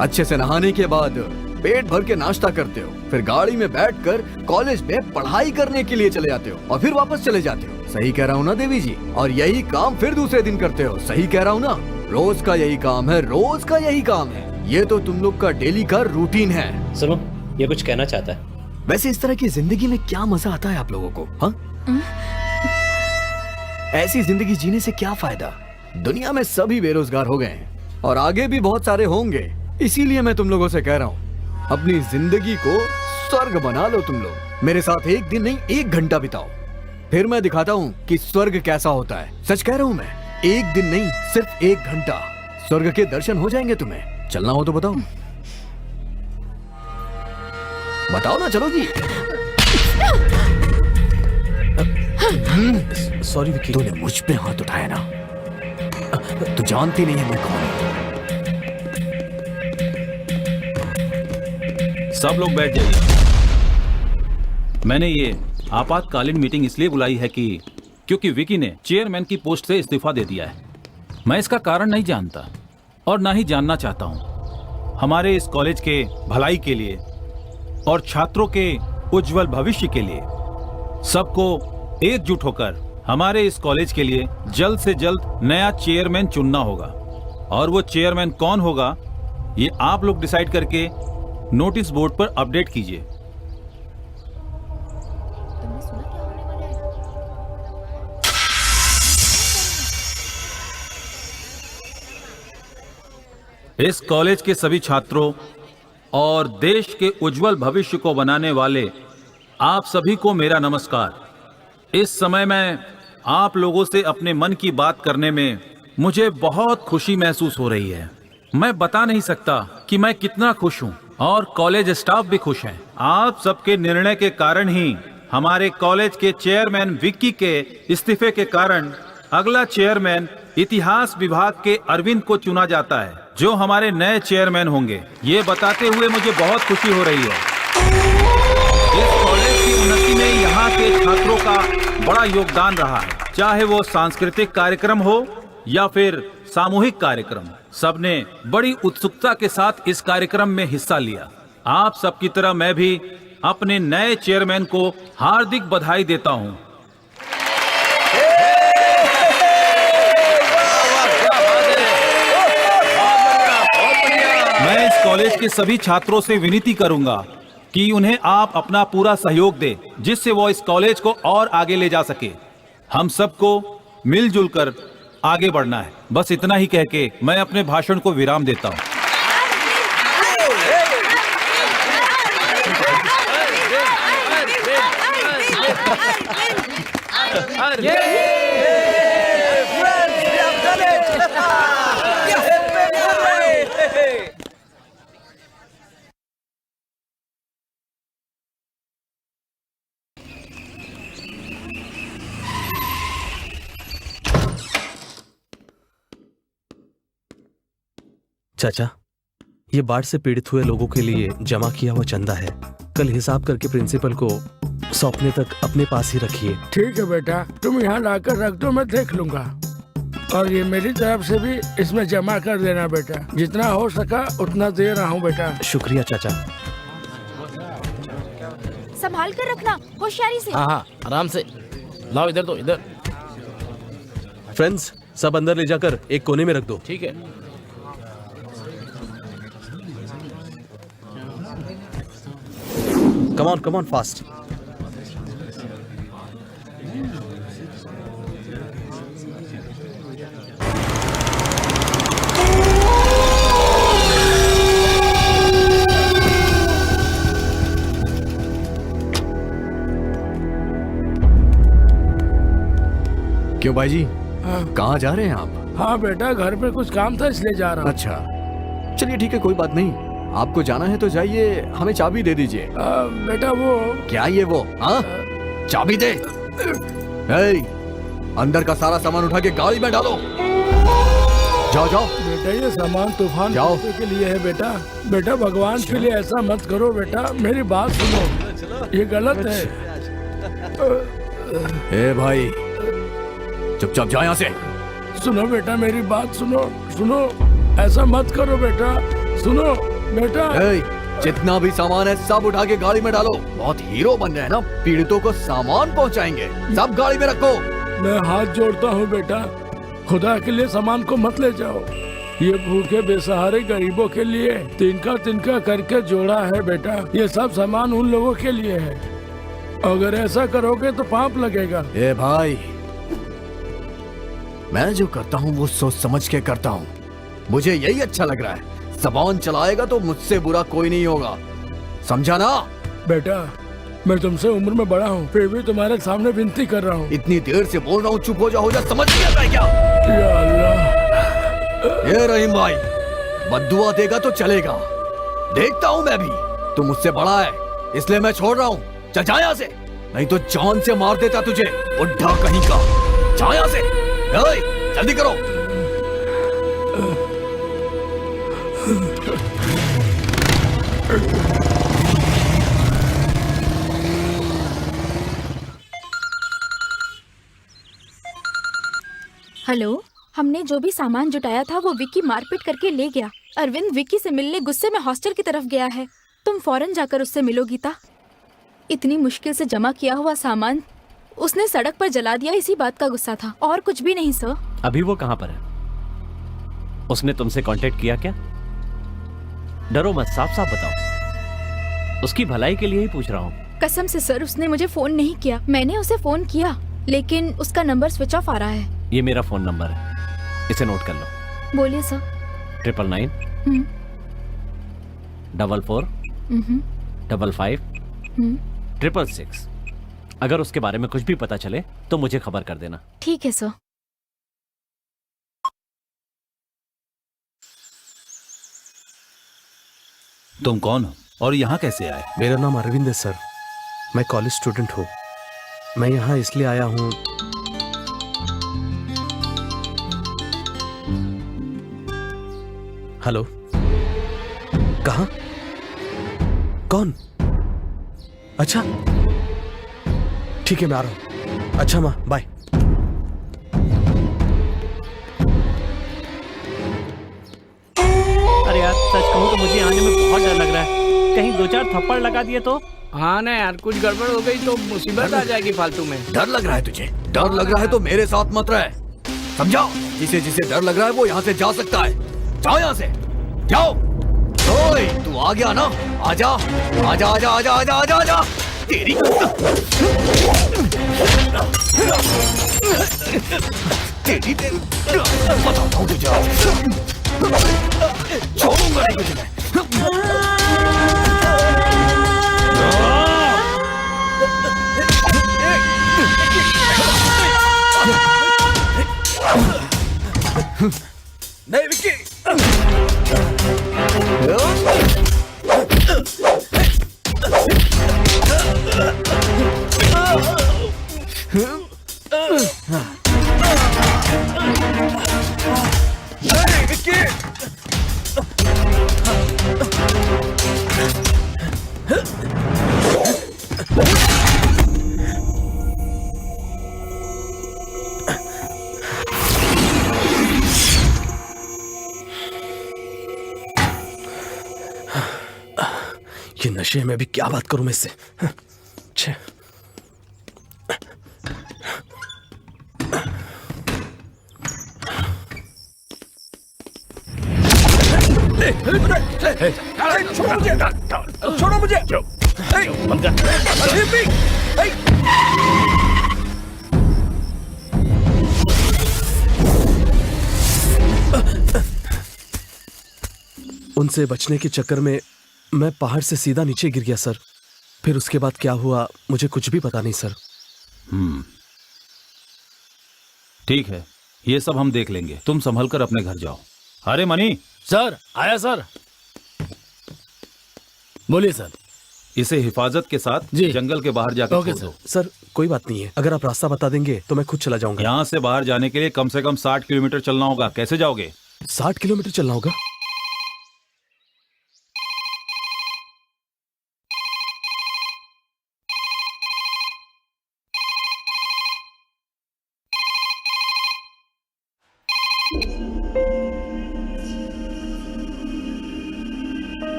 अच्छे से नहाने के बाद पेट भर के नाश्ता करते हो, फिर गाड़ी में बैठकर कॉलेज में पढ़ाई करने के लिए चले जाते हो, और फिर वापस चले जाते हो। सही कह रहा हूँ ना देवी जी? और यही काम फिर दूसरे दिन करते हो। सही कह रहा हूँ ना? रोज का यही काम है, रोज का यही काम है। ये तो तुम लोग का डेली का रूटीन है। सुनो, ये कुछ कहना चाहता है। वैसे इस तरह की जिंदगी में क्या मजा आता है आप लोगों को? हाँ? ऐसी जिंदगी जीने से क्या फायदा? दुनिया में सभी बेरोजगार हो गए हैं, और आगे भी बहुत सारे होंगे। इसीलिए मैं तुम लोगों से कह रहा हूँ, अपनी जिंदगी को स्वर्ग बना लो। तुम लोग मेरे साथ एक दिन नहीं, 1 घंटा बिताओ, फिर मैं दिखाता हूँ कि स्वर्ग कैसा होता है। सच कह रहा हूँ मैं, 1 दिन नहीं, सिर्फ 1 घंटा। स्वर्ग के दर्शन हो जाएंगे तुम्हें। चलना हो तो बताओ। बताओ ना, चलो जी। सॉरी विकी। तूने मुझ पे हाथ उठाया ना, तू जानती नहीं है मैं कौन हूं। सब लोग बैठ जाइए। मैंने ये आपातकालीन मीटिंग इसलिए बुलाई है कि क्योंकि विकी ने चेयरमैन की पोस्ट से इस्तीफा दे दिया है। मैं इसका कारण नहीं जानता और ना ही जानना चाहता हूँ। हमारे इस कॉलेज के भलाई के लिए और छात्रों के उज्जवल भविष्य के लिए सबको एकजुट होकर हमारे इस कॉलेज के लिए जल्द से जल्द नया चेयरमैन चुनना होगा। और वो चेयरमैन कौन होगा ये आप लोग डिसाइड करके नोटिस बोर्ड पर अपडेट कीजिए। इस कॉलेज के सभी छात्रों और देश के उज्जवल भविष्य को बनाने वाले आप सभी को मेरा नमस्कार। इस समय मैं आप लोगों से अपने मन की बात करने में मुझे बहुत खुशी महसूस हो रही है। मैं बता नहीं सकता कि मैं कितना खुश हूं और कॉलेज स्टाफ भी खुश है। आप सबके निर्णय के कारण ही हमारे कॉलेज के चेयरमैन विक्की के इस्तीफे के कारण अगला चेयरमैन इतिहास विभाग के अरविंद को चुना जाता है, जो हमारे नए चेयरमैन होंगे। ये बताते हुए मुझे बहुत खुशी हो रही है। इस कॉलेज की उन्नति में यहाँ के छात्रों का बड़ा योगदान रहा है, चाहे वो सांस्कृतिक कार्यक्रम हो या फिर सामूहिक कार्यक्रम। सबने बड़ी उत्सुकता के साथ इस कार्यक्रम में हिस्सा लिया। आप सबकी तरह मैं भी अपने नए चेयरमैन को हार्दिक बधाई देता हूँ। मैं इस कॉलेज के सभी छात्रों से विनती करूंगा कि उन्हें आप अपना पूरा सहयोग दें, जिससे वो इस कॉलेज को और आगे ले जा सके। हम सबको मिलजुल कर आगे बढ़ना है। बस इतना ही कह के मैं अपने भाषण को विराम देता हूँ। चाचा, ये बाढ़ से पीड़ित हुए लोगों के लिए जमा किया हुआ चंदा है। कल हिसाब करके प्रिंसिपल को सौंपने तक अपने पास ही रखिए। ठीक है बेटा, तुम यहाँ लाकर रख दो, मैं देख लूंगा। और ये मेरी तरफ से भी इसमें जमा कर देना बेटा। जितना हो सका उतना दे रहा हूँ बेटा। शुक्रिया चाचा। संभाल कर रखना, होशियारी से। हाँ, आराम से लाओ। इधर तो इधर। फ्रेंड्स, सब अंदर ले जाकर एक कोने में रख दो। ठीक है। Come on, fast. क्यों भाई जी, हाँ। कहाँ जा रहे हैं आप? हाँ बेटा, घर पे कुछ काम था इसलिए जा रहा हूँ। अच्छा, चलिए ठीक है, कोई बात नहीं। आपको जाना है तो जाइए, हमें चाबी दे दीजिए। बेटा वो क्या ये वो? हाँ, चाबी दे। अंदर का सारा सामान उठा के गाड़ी में डालो। जाओ जाओ। बेटा ये सामान तूफान जाओ के लिए है बेटा। बेटा भगवान के लिए ऐसा मत करो बेटा, मेरी बात सुनो, ये गलत है। ए भाई, चुपचाप जाओ यहाँ से। सुनो बेटा, मेरी बात सुनो, ऐसा मत करो बेटा, सुनो बेटा। जितना भी सामान है सब उठा के गाड़ी में डालो। बहुत हीरो बन रहे हैं ना, पीड़ितों को सामान पहुंचाएंगे। सब गाड़ी में रखो। मैं हाथ जोड़ता हूँ बेटा, खुदा के लिए सामान को मत ले जाओ। ये भूखे बेसहारे गरीबों के लिए तिनका करके जोड़ा है बेटा। ये सब सामान उन लोगों के लिए है। अगर ऐसा करोगे तो पाप लगेगा। ए भाई, मैं जो करता हूँ वो सोच समझ के करता हूँ। मुझे यही अच्छा लग रहा है। ज़बान चलाएगा तो मुझसे बुरा कोई नहीं होगा, समझा ना? बेटा, मैं तुमसे उम्र में बड़ा हूँ, फिर भी तुम्हारे सामने विनती कर रहा हूँ। इतनी देर से बोल रहा हूँ, चुप हो जा, समझ नहीं आता है क्या? या अल्लाह। ये रहीम भाई, बद्दुआ देगा तो चलेगा। देखता हूँ मैं भी, तू मुझसे बड़ा है इसलिए मैं छोड़ रहा हूँ। चल जा यहाँ से, नहीं तो जान से मार देता तुझे, बुढ़ा कहीं का। जा यहाँ से, जल्दी करो। हेलो, हमने जो भी सामान जुटाया था वो विक्की मारपीट करके ले गया। अरविंद विक्की से मिलने गुस्से में हॉस्टल की तरफ गया है। तुम फौरन जाकर उससे मिलो गीता। इतनी मुश्किल से जमा किया हुआ सामान उसने सड़क पर जला दिया, इसी बात का गुस्सा था और कुछ भी नहीं सर। अभी वो कहाँ पर है? उसने तुमसे कांटेक्ट किया क्या? डरो मत, साफ साफ बताओ। उसकी भलाई के लिए ही पूछ रहा हूँ। कसम से सर, उसने मुझे फोन नहीं किया। मैंने उसे फोन किया लेकिन उसका नंबर स्विच ऑफ आ रहा है। ये मेरा फोन नंबर है, इसे नोट कर लो। बोलिए सर। 999 44 55 666। अगर उसके बारे में कुछ भी पता चले तो मुझे खबर कर देना। ठीक है सर। तुम कौन हो और यहाँ कैसे आए? मेरा नाम अरविंद है सर, मैं कॉलेज स्टूडेंट हूँ। मैं यहाँ इसलिए आया हूँ, हेलो, कहाँ? कौन? अच्छा ठीक है, मैं आ रहा हूँ। अच्छा माँ, बाय। अरे यार, सच कहूँ तो मुझे आने में बहुत डर लग रहा है। कहीं 2-4 थप्पड़ लगा दिए तो? हाँ ना यार, कुछ गड़बड़ हो गई तो मुसीबत आ जाएगी फालतू में। डर लग रहा है तुझे? डर लग रहा है तो मेरे साथ मत रहे, समझाओ? जिसे जिसे डर लग रहा है वो यहाँ से जा सकता है। जाओ यहाँ से, जाओ। ओए, तू आ गया ना? आजा आजा आजा आजा आजा आजा आजा। तेरी तेरी बताता हूँ तुझे, छोड़ूंगा नहीं तुझे मैं। नहीं विक्की, ये नशे में भी क्या बात करूं मैं इससे? छे। छोड़ो मुझे। उनसे बचने के चक्कर में मैं पहाड़ से सीधा नीचे गिर गया सर। फिर उसके बाद क्या हुआ मुझे कुछ भी पता नहीं सर। ठीक है, ये सब हम देख लेंगे, तुम संभल कर अपने घर जाओ। अरे मनी। सर, आया सर। बोलिए सर। इसे हिफाजत के साथ जंगल के बाहर जाकर ओके छोड़ दो। सर कोई बात नहीं है, अगर आप रास्ता बता देंगे तो मैं खुद चला जाऊंगा। यहाँ से बाहर जाने के लिए कम से कम 60 किलोमीटर चलना होगा। कैसे जाओगे? 60 किलोमीटर चलना होगा?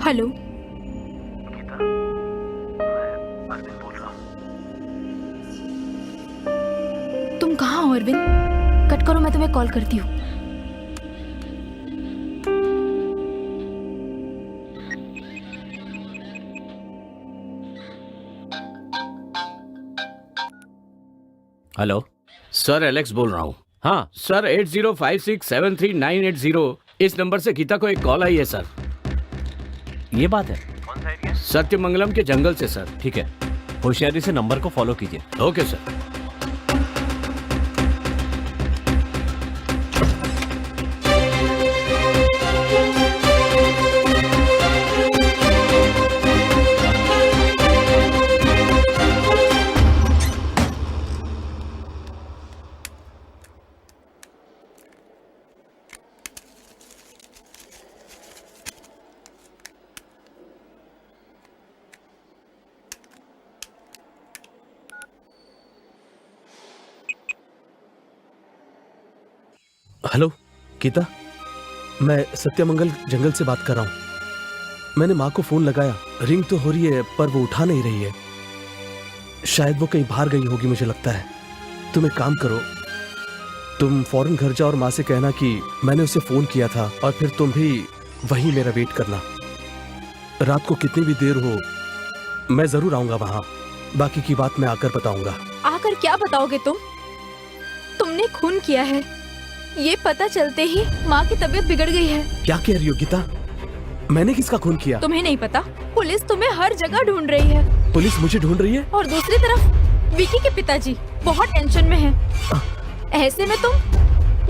हेलो, तुम कहाँ हो अरविंद? कट करो, मैं तुम्हें कॉल करती हूँ। हेलो सर, एलेक्स बोल रहा हूँ। हाँ सर, 8056739980 इस नंबर से गीता को एक कॉल आई है सर। ये बात है। सत्यमंगलम के जंगल से सर। ठीक है, होशियारी से नंबर को फॉलो कीजिए। Okay sir. हेलो गीता, मैं सत्यमंगल जंगल से बात कर रहा हूँ। मैंने माँ को फोन लगाया, रिंग तो हो रही है पर वो उठा नहीं रही है। शायद वो कहीं बाहर गई होगी मुझे लगता है। तुम एक काम करो, तुम फौरन घर जाओ और माँ से कहना कि मैंने उसे फोन किया था और फिर तुम भी वहीं मेरा वेट करना। रात को कितनी भी देर हो मैं जरूर आऊंगा वहां। बाकी की बात मैं आकर बताऊंगा। आकर क्या बताओगे तुम? तुमने खून किया है, ये पता चलते ही माँ की तबीयत बिगड़ गई है। क्या कह रही हो गीता? मैंने किसका खून किया? तुम्हें नहीं पता? पुलिस तुम्हें हर जगह ढूंढ रही है। पुलिस मुझे ढूंढ रही है? और दूसरी तरफ विकी के पिताजी बहुत टेंशन में हैं। ऐसे में तुम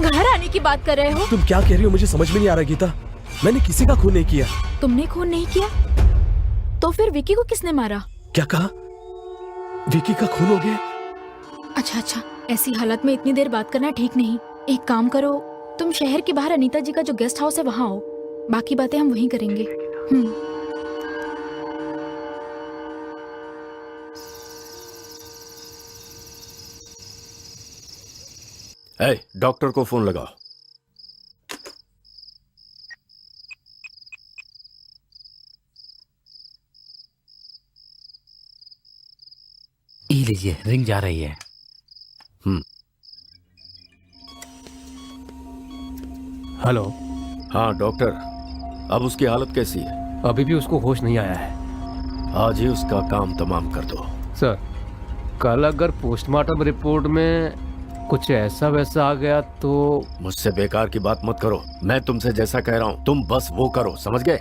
घर आने की बात कर रहे हो? तुम क्या कह रही हो मुझे समझ में नहीं आ रहा गीता। मैंने किसी का खून नहीं किया। तुमने खून नहीं किया तो फिर विकी को किसने मारा? क्या कहा? विकी का खून हो गया? अच्छा, ऐसी हालत में इतनी देर बात करना ठीक नहीं। एक काम करो, तुम शहर के बाहर अनीता जी का जो गेस्ट हाउस है वहाँ आओ, बाकी बातें हम वहीं करेंगे। डॉक्टर को फोन लगाओ। ये लीजिए, रिंग जा रही है। हेलो। हाँ डॉक्टर, अब उसकी हालत कैसी है? अभी भी उसको होश नहीं आया है। आज ही उसका काम तमाम कर दो। सर, कल अगर पोस्टमार्टम रिपोर्ट में कुछ ऐसा वैसा आ गया तो? मुझसे बेकार की बात मत करो। मैं तुमसे जैसा कह रहा हूँ तुम बस वो करो, समझ गए?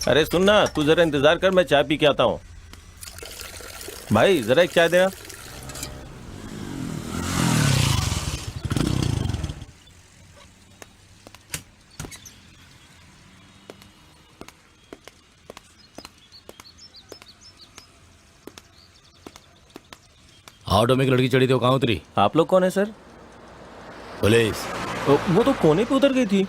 अरे सुन ना, तू जरा इंतजार कर, मैं चाय पी के आता हूँ। भाई जरा एक चाय देना। ऑटो में एक लड़की चढ़ी थी, वो कहाँ उतरी? आप लोग कौन है सर? पुलिस। वो तो कोने पे उतर गई थी।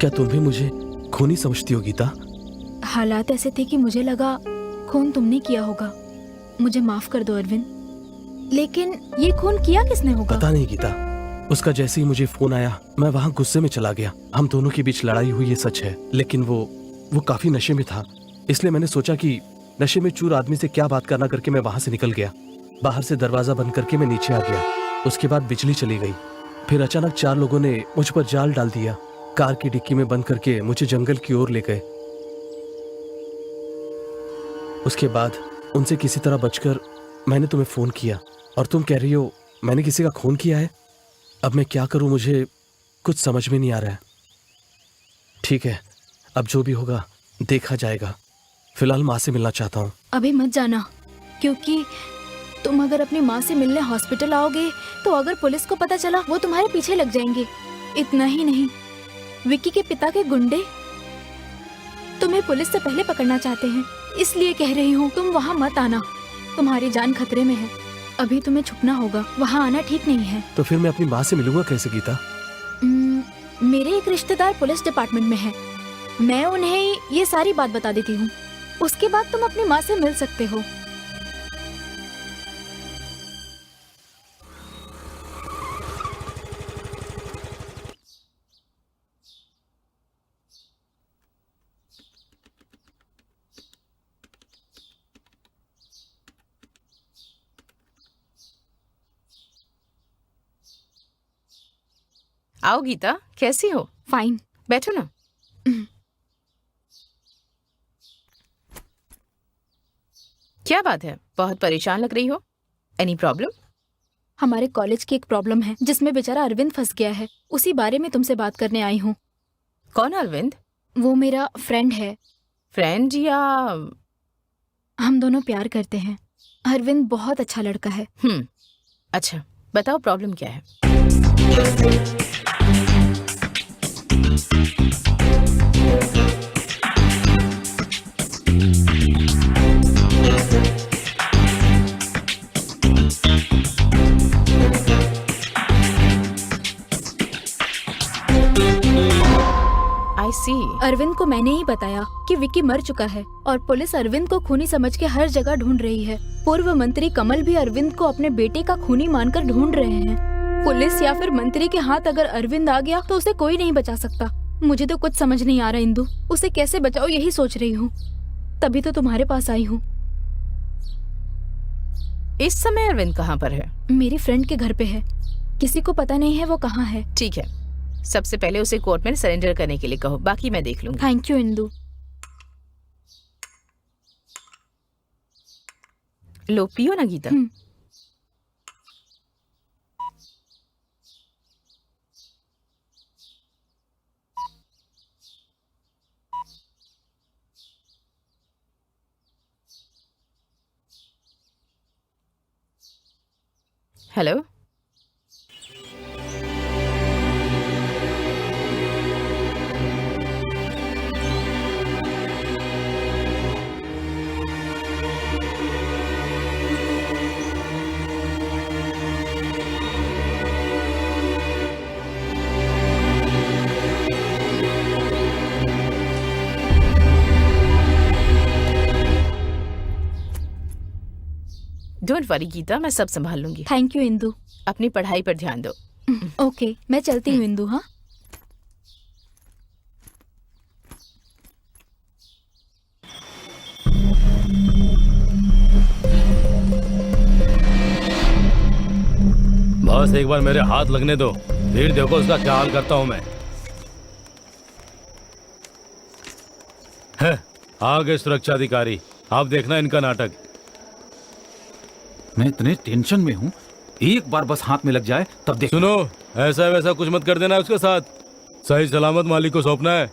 क्या तुम भी मुझे खूनी समझती हो गीता? हालात ऐसे थे कि मुझे लगा खून तुमने किया होगा। मुझे माफ कर दो अरविंद, लेकिन ये खून किया किसने होगा? पता नहीं गीता, उसका जैसे ही मुझे फोन आया मैं वहाँ गुस्से में चला गया। हम दोनों के बीच लड़ाई हुई ये सच है, लेकिन वो काफी नशे में था। इसलिए मैंने सोचा कि नशे में चूर आदमी से क्या बात करना करके मैं वहां से निकल गया। बाहर से दरवाजा बंद करके मैं नीचे आ गया। उसके बाद बिजली चली गई। फिर अचानक 4 लोगों ने मुझ पर जाल डाल दिया। कार की डिक्की में बंद करके मुझे जंगल की ओर ले गए। उसके बाद उनसे किसी तरह बचकर मैंने तुम्हें फोन किया और तुम कह रही हो मैंने किसी का खून किया है। अब मैं क्या करूं, मुझे कुछ समझ में नहीं आ रहा है। ठीक है, अब जो भी होगा देखा जाएगा। फिलहाल माँ से मिलना चाहता हूँ। अभी मत जाना, क्योंकि तुम अगर अपनी माँ से मिलने हॉस्पिटल आओगे तो अगर पुलिस को पता चला वो तुम्हारे पीछे लग जाएंगे। इतना ही नहीं, विकी के पिता के गुंडे तुम्हें पुलिस से पहले पकड़ना चाहते हैं। इसलिए कह रही हूँ तुम वहाँ मत आना, तुम्हारी जान खतरे में है। अभी तुम्हें छुपना होगा, वहाँ आना ठीक नहीं है। तो फिर मैं अपनी माँ से मिलूंगा कैसे गीता? मेरे एक रिश्तेदार पुलिस डिपार्टमेंट में है, मैं उन्हें ये सारी बात बता देती हूँ। उसके बाद तुम अपनी माँ से मिल सकते हो। आओ गीता, कैसी हो? फाइन। बैठो ना। क्या बात है, बहुत परेशान लग रही हो? Any problem? हमारे कॉलेज की एक प्रॉब्लम है जिसमें बेचारा अरविंद फंस गया है, उसी बारे में तुमसे बात करने आई हूँ। कौन अरविंद? वो मेरा फ्रेंड है। फ्रेंड या? हम दोनों प्यार करते हैं। अरविंद बहुत अच्छा लड़का है। अच्छा, बताओ प्रॉब्लम क्या है? I see. अरविंद को मैंने ही बताया कि विक्की मर चुका है और पुलिस अरविंद को खूनी समझ के हर जगह ढूंढ रही है। पूर्व मंत्री कमल भी अरविंद को अपने बेटे का खूनी मानकर ढूंढ रहे हैं। पुलिस या फिर मंत्री के हाथ अगर अरविंद आ गया तो उसे कोई नहीं बचा सकता। मुझे तो कुछ समझ नहीं आ रहा इंदु, उसे कैसे बचाओ यही सोच रही हूँ, तभी तो तुम्हारे पास आई हूँ। इस समय अरविंद कहाँ पर है? मेरी फ्रेंड के घर पे है, किसी को पता नहीं है वो कहाँ है। ठीक है, सबसे पहले उसे कोर्ट में सरेंडर करने के लिए कहो, बाकी मैं देख लूंगी। Thank you Indu. लो पियो ना Gita. Hello, don't worry Gita, मैं सब संभाल लूंगी। Thank you Indu. अपनी पढ़ाई पर ध्यान दो। ओके, मैं चलती हूँ इंदु। हाँ, बस एक बार मेरे हाथ लगने दो, फिर देखो उसका क्या हाल करता हूँ मैं। है, आ गए सुरक्षा अधिकारी, आप देखना इनका नाटक। मैं इतने टेंशन में हूँ, एक बार बस हाथ में लग जाए तब देख। सुनो, ऐसा वैसा कुछ मत कर देना उसके साथ, सही सलामत मालिक को सौंपना है।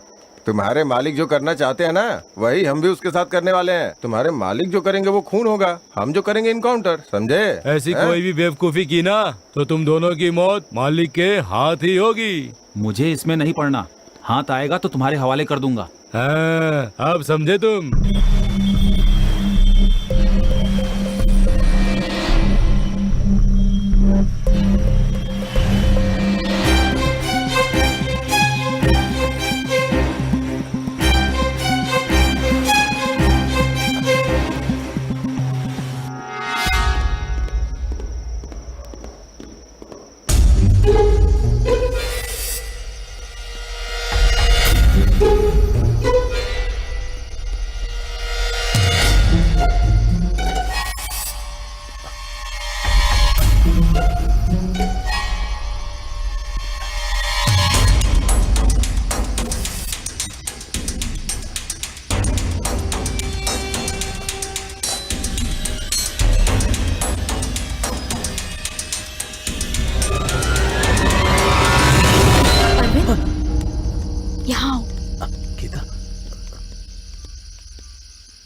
तुम्हारे मालिक जो करना चाहते हैं ना, वही हम भी उसके साथ करने वाले हैं। तुम्हारे मालिक जो करेंगे वो खून होगा, हम जो करेंगे इनकाउंटर, समझे? ऐसी कोई भी बेवकूफी की ना तो तुम दोनों की मौत मालिक के हाथ ही होगी। मुझे इसमें नहीं पड़ना, हाथ आएगा तो तुम्हारे हवाले कर दूंगा। हाँ, अब समझे तुम।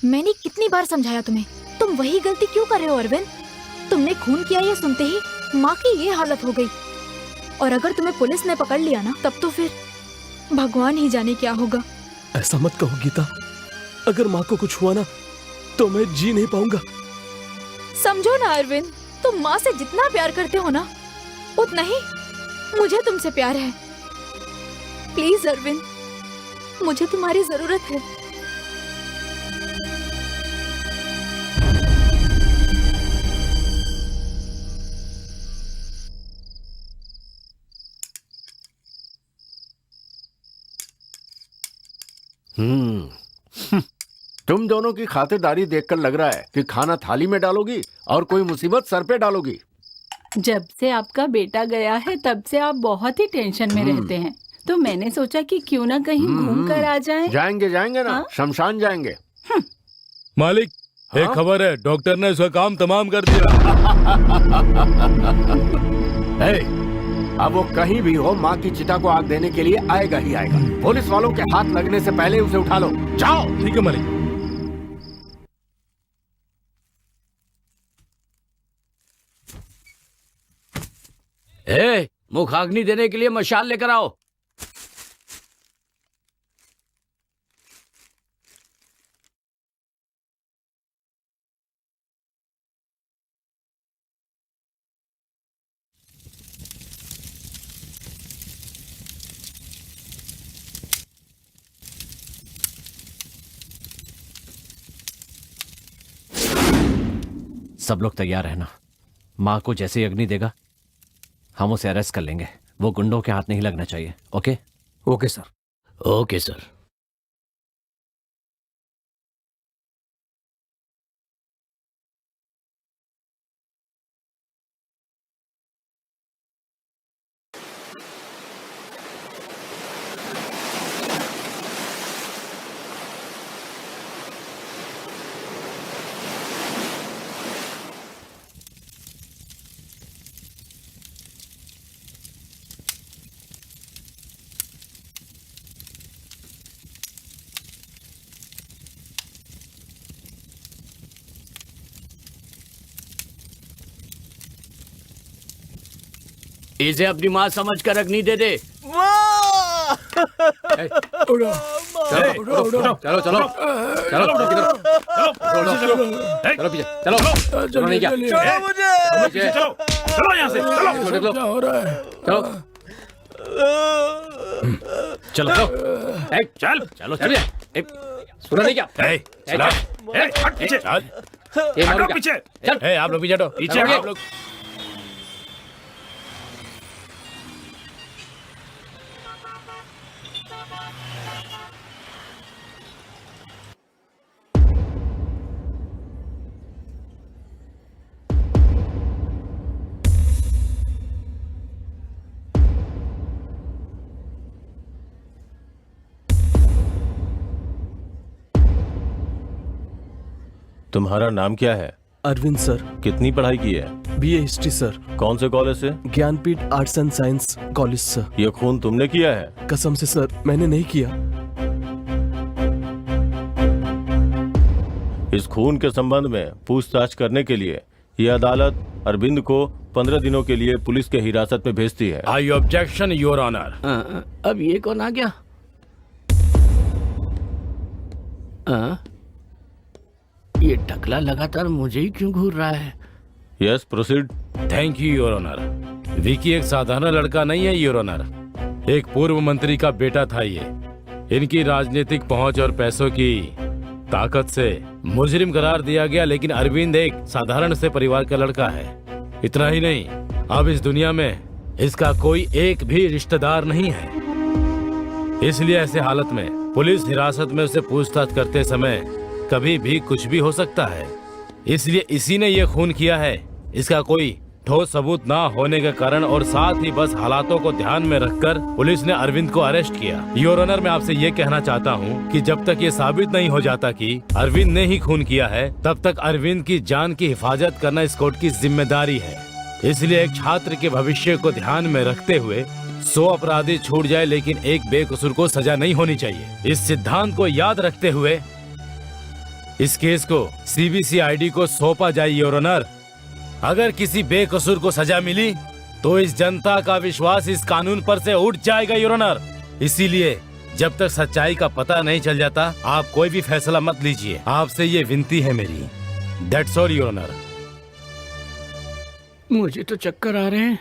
मैंने कितनी बार समझाया तुम्हें, तुम वही गलती क्यों कर रहे हो अरविंद? तुमने खून किया ये सुनते ही माँ की ये हालत हो गई, और अगर तुम्हें पुलिस ने पकड़ लिया ना, तब तो फिर भगवान ही जाने क्या होगा। ऐसा मत कहो गीता, अगर माँ को कुछ हुआ ना तो मैं जी नहीं पाऊंगा। समझो ना अरविंद, तुम माँ से जितना प्यार करते हो ना, उतना ही मुझे तुमसे प्यार है। प्लीज अरविंद, मुझे तुम्हारी जरूरत है। तुम दोनों की खातिरदारी देखकर लग रहा है कि खाना थाली में डालोगी और कोई मुसीबत सर पे डालोगी। जब से आपका बेटा गया है तब से आप बहुत ही टेंशन में रहते हैं, तो मैंने सोचा कि क्यों ना कहीं घूम कर आ जाएं। जाएंगे जाएंगे ना, शमशान जाएंगे। मालिक, एक खबर है, डॉक्टर ने उसका काम तमाम कर दिया। अब वो कहीं भी हो, माँ की चिता को आग देने के लिए आएगा ही आएगा। पुलिस वालों के हाथ लगने से पहले उसे उठा लो। जाओ। ठीक है मालिक। मुखाग्नि देने के लिए मशाल लेकर आओ। सब लोग तैयार रहना। माँ को जैसे ही अग्नि देगा हम उसे अरेस्ट कर लेंगे। वो गुंडों के हाथ नहीं लगना चाहिए। Okay? Okay sir. Okay sir. इसे अपनी माँ समझ कर अग्नि दे दे। चलो चलो चलो चलो चलो पीछे चलो। चलो नहीं क्या? चलो यहाँ से, चलो। क्या हो रहा है? चलो चलो चल चलो चल। सुना नहीं क्या? हट पीछे, हटो पीछे। चल। आप लोग पीछे हटो। पीछे आप लोग। तुम्हारा नाम क्या है? अरविंद सर। कितनी पढ़ाई की है? BA history sir. कौन से कॉलेज से? Jnanpith arts and science college sir. ये खून तुमने किया है? कसम से सर, मैंने नहीं किया। इस खून के संबंध में पूछताछ करने के लिए ये अदालत अरविंद को 15 दिनों के लिए पुलिस के हिरासत में भेजती है। आई ऑब्जेक्शन योर ऑनर। अब ये कौन आ गया? ये टकला लगातार मुझे ही क्यों घूर रहा है? Yes, proceed. Thank you your honour. Vicky एक साधारण लड़का नहीं है योर ऑनर। एक पूर्व मंत्री का बेटा था ये। इनकी राजनीतिक पहुंच और पैसों की ताकत से मुजरिम करार दिया गया, लेकिन अरविंद एक साधारण से परिवार का लड़का है। इतना ही नहीं, अब इस दुनिया में इसका कोई एक भी रिश्तेदार नहीं है। इसलिए ऐसे हालत में पुलिस हिरासत में उसे पूछताछ करते समय कभी भी कुछ भी हो सकता है। इसलिए इसी ने ये खून किया है। इसका कोई ठोस सबूत ना होने के कारण और साथ ही बस हालातों को ध्यान में रखकर पुलिस ने अरविंद को अरेस्ट किया। योर ऑनर, मैं आपसे ये कहना चाहता हूँ कि जब तक ये साबित नहीं हो जाता कि अरविंद ने ही खून किया है, तब तक अरविंद की जान की हिफाजत करना इस कोर्ट की जिम्मेदारी है। इसलिए एक छात्र के भविष्य को ध्यान में रखते हुए 100 अपराधी छूट जाए, लेकिन एक बेकसूर को सजा नहीं होनी चाहिए। इस सिद्धांत को याद रखते हुए इस केस को सीबीसीआईडी को सौंपा जाए योर ऑनर। अगर किसी बेकसूर को सजा मिली तो इस जनता का विश्वास इस कानून पर से उठ जाएगा योर ऑनर। इसीलिए जब तक सच्चाई का पता नहीं चल जाता, आप कोई भी फैसला मत लीजिए। आपसे ये विनती है मेरी। That's all your honour. मुझे तो चक्कर आ रहे हैं।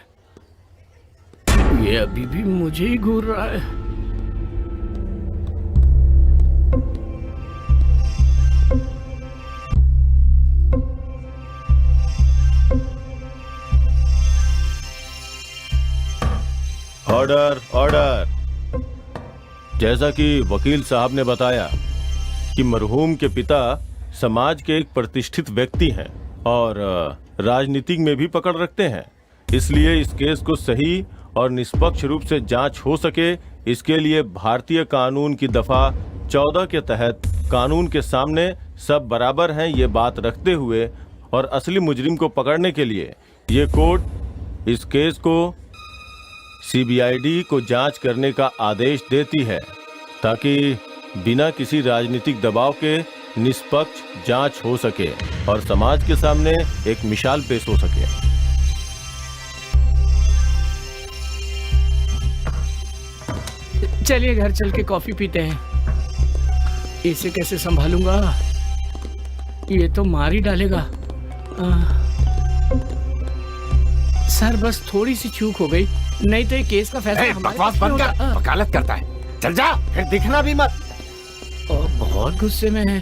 ये अभी भी मुझे ही घूर रहा है। Order, order. जैसा कि वकील साहब ने बताया कि मरहूम के पिता समाज के एक प्रतिष्ठित व्यक्ति हैं और राजनीति में भी पकड़ रखते हैं, इसलिए इस केस को सही और निष्पक्ष रूप से जांच हो सके, इसके लिए भारतीय कानून की दफा 14 के तहत कानून के सामने सब बराबर हैं ये बात रखते हुए और असली मुजरिम को पकड़ने के लिए ये कोर्ट इस केस को सीबीआईडी को जांच करने का आदेश देती है, ताकि बिना किसी राजनीतिक दबाव के निष्पक्ष जांच हो सके और समाज के सामने एक मिसाल पेश हो सके। चलिए घर चल के कॉफी पीते हैं। इसे कैसे संभालूंगा, ये तो मार ही डालेगा। सर बस थोड़ी सी चूक हो गई, नहीं तो ये केस का फैसला हमारे बकवास बंद कर, वकालत करता है। चल जा, फिर दिखना भी मत। बहुत गुस्से में है,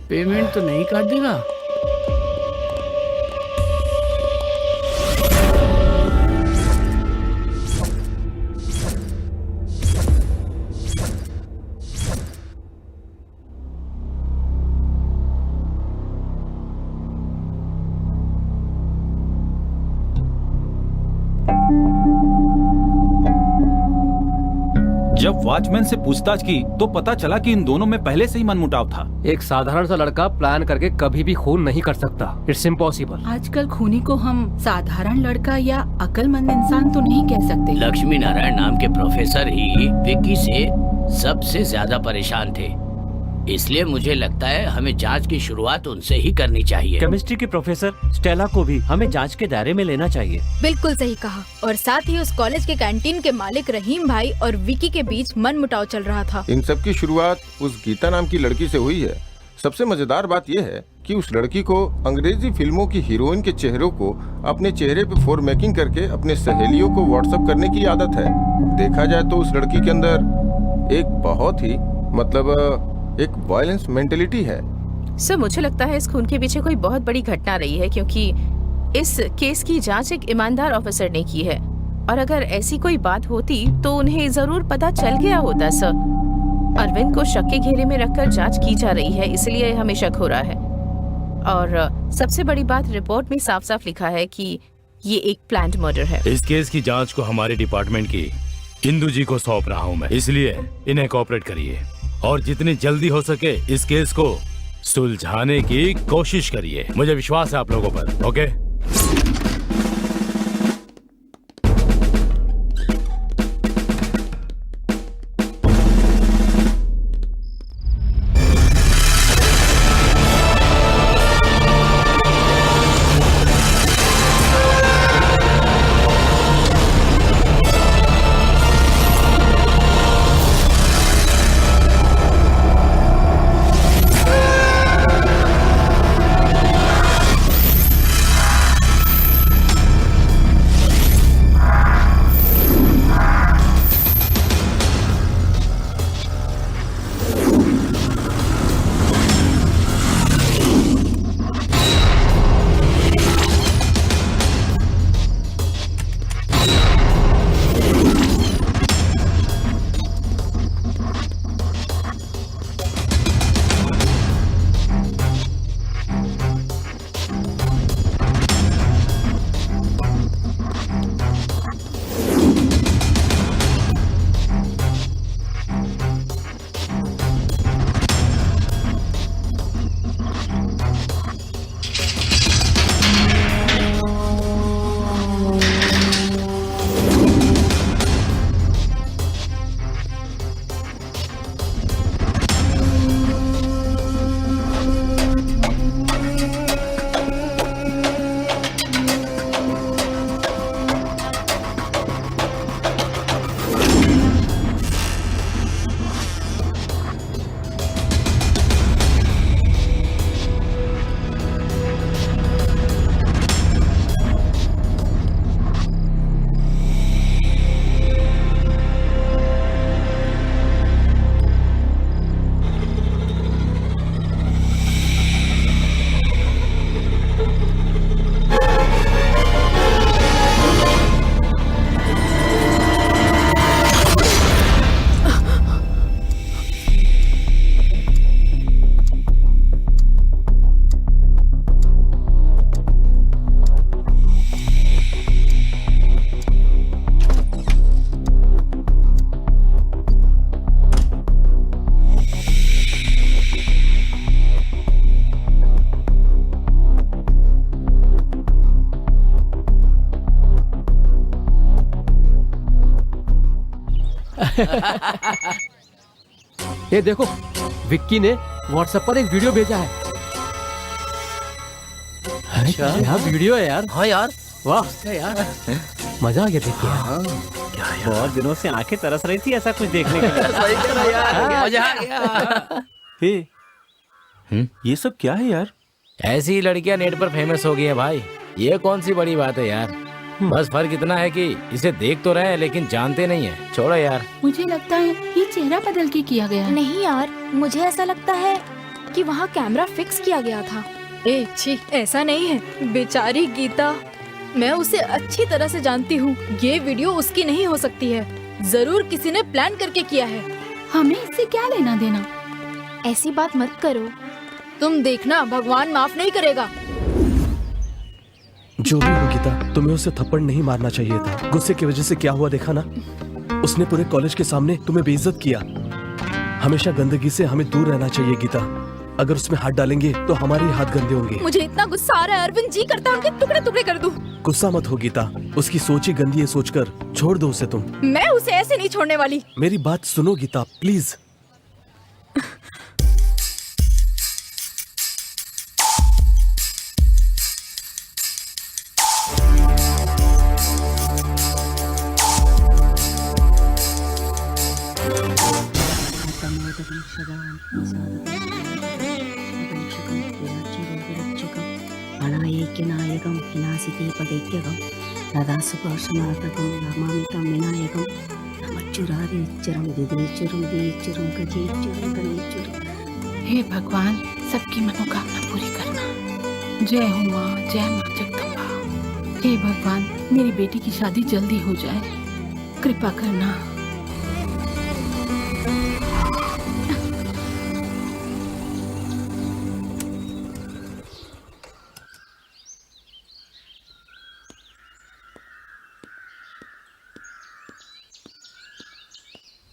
पेमेंट तो नहीं काट देगा। जब वॉचमैन से पूछताछ की तो पता चला कि इन दोनों में पहले से ही मनमुटाव था। एक साधारण सा लड़का प्लान करके कभी भी खून नहीं कर सकता। It's impossible. आजकल खूनी को हम साधारण लड़का या अक्लमंद इंसान तो नहीं कह सकते। लक्ष्मी नारायण नाम के प्रोफेसर ही विक्की से सबसे ज्यादा परेशान थे, इसलिए मुझे लगता है हमें जांच की शुरुआत उनसे ही करनी चाहिए। केमिस्ट्री की प्रोफेसर स्टेला को भी हमें जांच के दायरे में लेना चाहिए। बिल्कुल सही कहा। और साथ ही उस कॉलेज के कैंटीन के मालिक रहीम भाई और विकी के बीच मनमुटाव चल रहा था। इन सब की शुरुआत उस गीता नाम की लड़की से हुई है। सबसे मजेदार बात यह है कि उस लड़की को अंग्रेजी फिल्मों की हीरोइन के चेहरों को अपने चेहरे पे फॉर्मेटिंग करके अपने सहेलियों को व्हाट्सएप करने की आदत है। देखा जाए तो उस लड़की के अंदर एक बहुत ही एक वायलेंस मेंटेलिटी है। सर मुझे लगता है इस खून के पीछे कोई बहुत बड़ी घटना रही है, क्योंकि इस केस की जांच एक ईमानदार ऑफिसर ने की है, और अगर ऐसी कोई बात होती तो उन्हें जरूर पता चल गया होता। सर अरविंद को शक के घेरे में रखकर जांच की जा रही है, इसलिए हमें शक हो रहा है। और सबसे बड़ी बात, रिपोर्ट में साफ साफ लिखा है कि ये एक प्लान्ड मर्डर है। इस केस की जांच को हमारे डिपार्टमेंट की इंदु जी को सौंप रहा हूँ मैं, इसलिए इन्हें कोऑपरेट करिए और जितनी जल्दी हो सके इस केस को सुलझाने की कोशिश करिए। मुझे विश्वास है आप लोगों पर। ओके? ये देखो, विक्की ने व्हाट्सएप पर एक वीडियो भेजा है। अच्छा यहाँ वीडियो है यार। हाँ यार, वाह यार मजा आ गया देख के यार। बहुत दिनों से आंखें तरस रही थी ऐसा कुछ देखने के लिए। सही कह रहा यार, मजा आ गया। हे, ये सब क्या है यार? ऐसी ही लड़कियां नेट पर फेमस हो गई है भाई, ये कौन सी बड़ी बात है यार। बस फर्क इतना है कि इसे देख तो रहे हैं लेकिन जानते नहीं है। छोड़ो यार। मुझे लगता है ये चेहरा बदल के किया गया है। नहीं यार, मुझे ऐसा लगता है कि वहाँ कैमरा फिक्स किया गया था। ए छी, ऐसा नहीं है। बेचारी गीता, मैं उसे अच्छी तरह से जानती हूँ। ये वीडियो उसकी नहीं हो सकती है। जरूर किसी ने प्लान करके किया है। हमें इससे क्या लेना देना? ऐसी बात मत करो। तुम देखना, भगवान माफ नहीं करेगा। जो भी हो गीता, तुम्हें उसे थप्पड़ नहीं मारना चाहिए था। गुस्से की वजह से क्या हुआ देखा ना, उसने पूरे कॉलेज के सामने तुम्हें बेइज्जत किया। हमेशा गंदगी से हमें दूर रहना चाहिए गीता। अगर उसमें हाथ डालेंगे तो हमारे ही हाथ गंदे होंगे। मुझे इतना गुस्सा आ रहा है अरविंद जी, करता है उनके टुकड़े टुकड़े कर दूं। गुस्सा मत हो गीता, उसकी सोच ही गंदी है सोचकर छोड़ दो उसे तुम। मैं उसे ऐसे नहीं छोड़ने वाली। मेरी बात सुनो गीता प्लीज। अनायैक्यनायकं विनाशिदीपदैत्यकं लदासुपार्श्वनाथकं नमामितं विनायकं नमच्चुरादिच्चरं दिदेच्चुरं दीच्चुरं गजेच्चुरं गणेच्चुरं। हे भगवान, सबकी मनोकामना पूरी करना। जय हो माँ, जय माँ जगदम्बा। हे भगवान, मेरी बेटी की शादी जल्दी हो जाए, कृपा करना।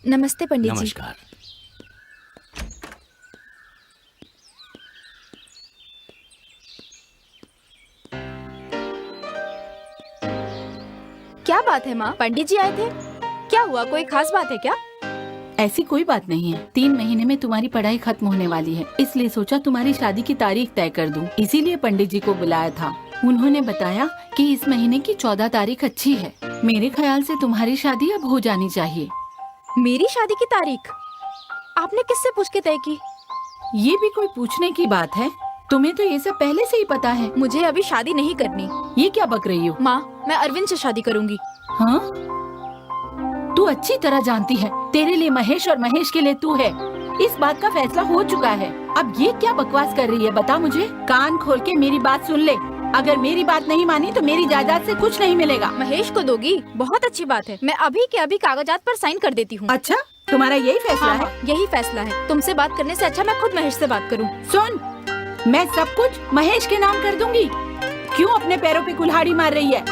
नमस्ते पंडित जी। नमस्कार। क्या बात है माँ, पंडित जी आए थे? क्या हुआ, कोई खास बात है क्या? ऐसी कोई बात नहीं है। 3 महीने में तुम्हारी पढ़ाई खत्म होने वाली है, इसलिए सोचा तुम्हारी शादी की तारीख तय कर दूं। इसीलिए पंडित जी को बुलाया था। उन्होंने बताया कि इस महीने की 14 तारीख अच्छी है। मेरे ख्याल से तुम्हारी शादी अब हो जानी चाहिए। मेरी शादी की तारीख आपने किससे पूछ के तय की? ये भी कोई पूछने की बात है? तुम्हें तो ये सब पहले से ही पता है। मुझे अभी शादी नहीं करनी। ये क्या बक रही हो? माँ, मैं अरविंद से शादी करूंगी। हाँ? तू अच्छी तरह जानती है, तेरे लिए महेश और महेश के लिए तू है। इस बात का फैसला हो चुका है। अब ये क्या बकवास कर रही है, बता मुझे। कान खोल के मेरी बात सुन ले। अगर मेरी बात नहीं मानी तो मेरी जायदाद से कुछ नहीं मिलेगा। महेश को दोगी? बहुत अच्छी बात है, मैं अभी के अभी कागजात पर साइन कर देती हूँ। अच्छा, तुम्हारा यही फैसला है? यही फैसला है। तुमसे बात करने से अच्छा मैं खुद महेश से बात करूँ। सुन, मैं सब कुछ महेश के नाम कर दूंगी। क्यों अपने पैरों पे कुल्हाड़ी मार रही है?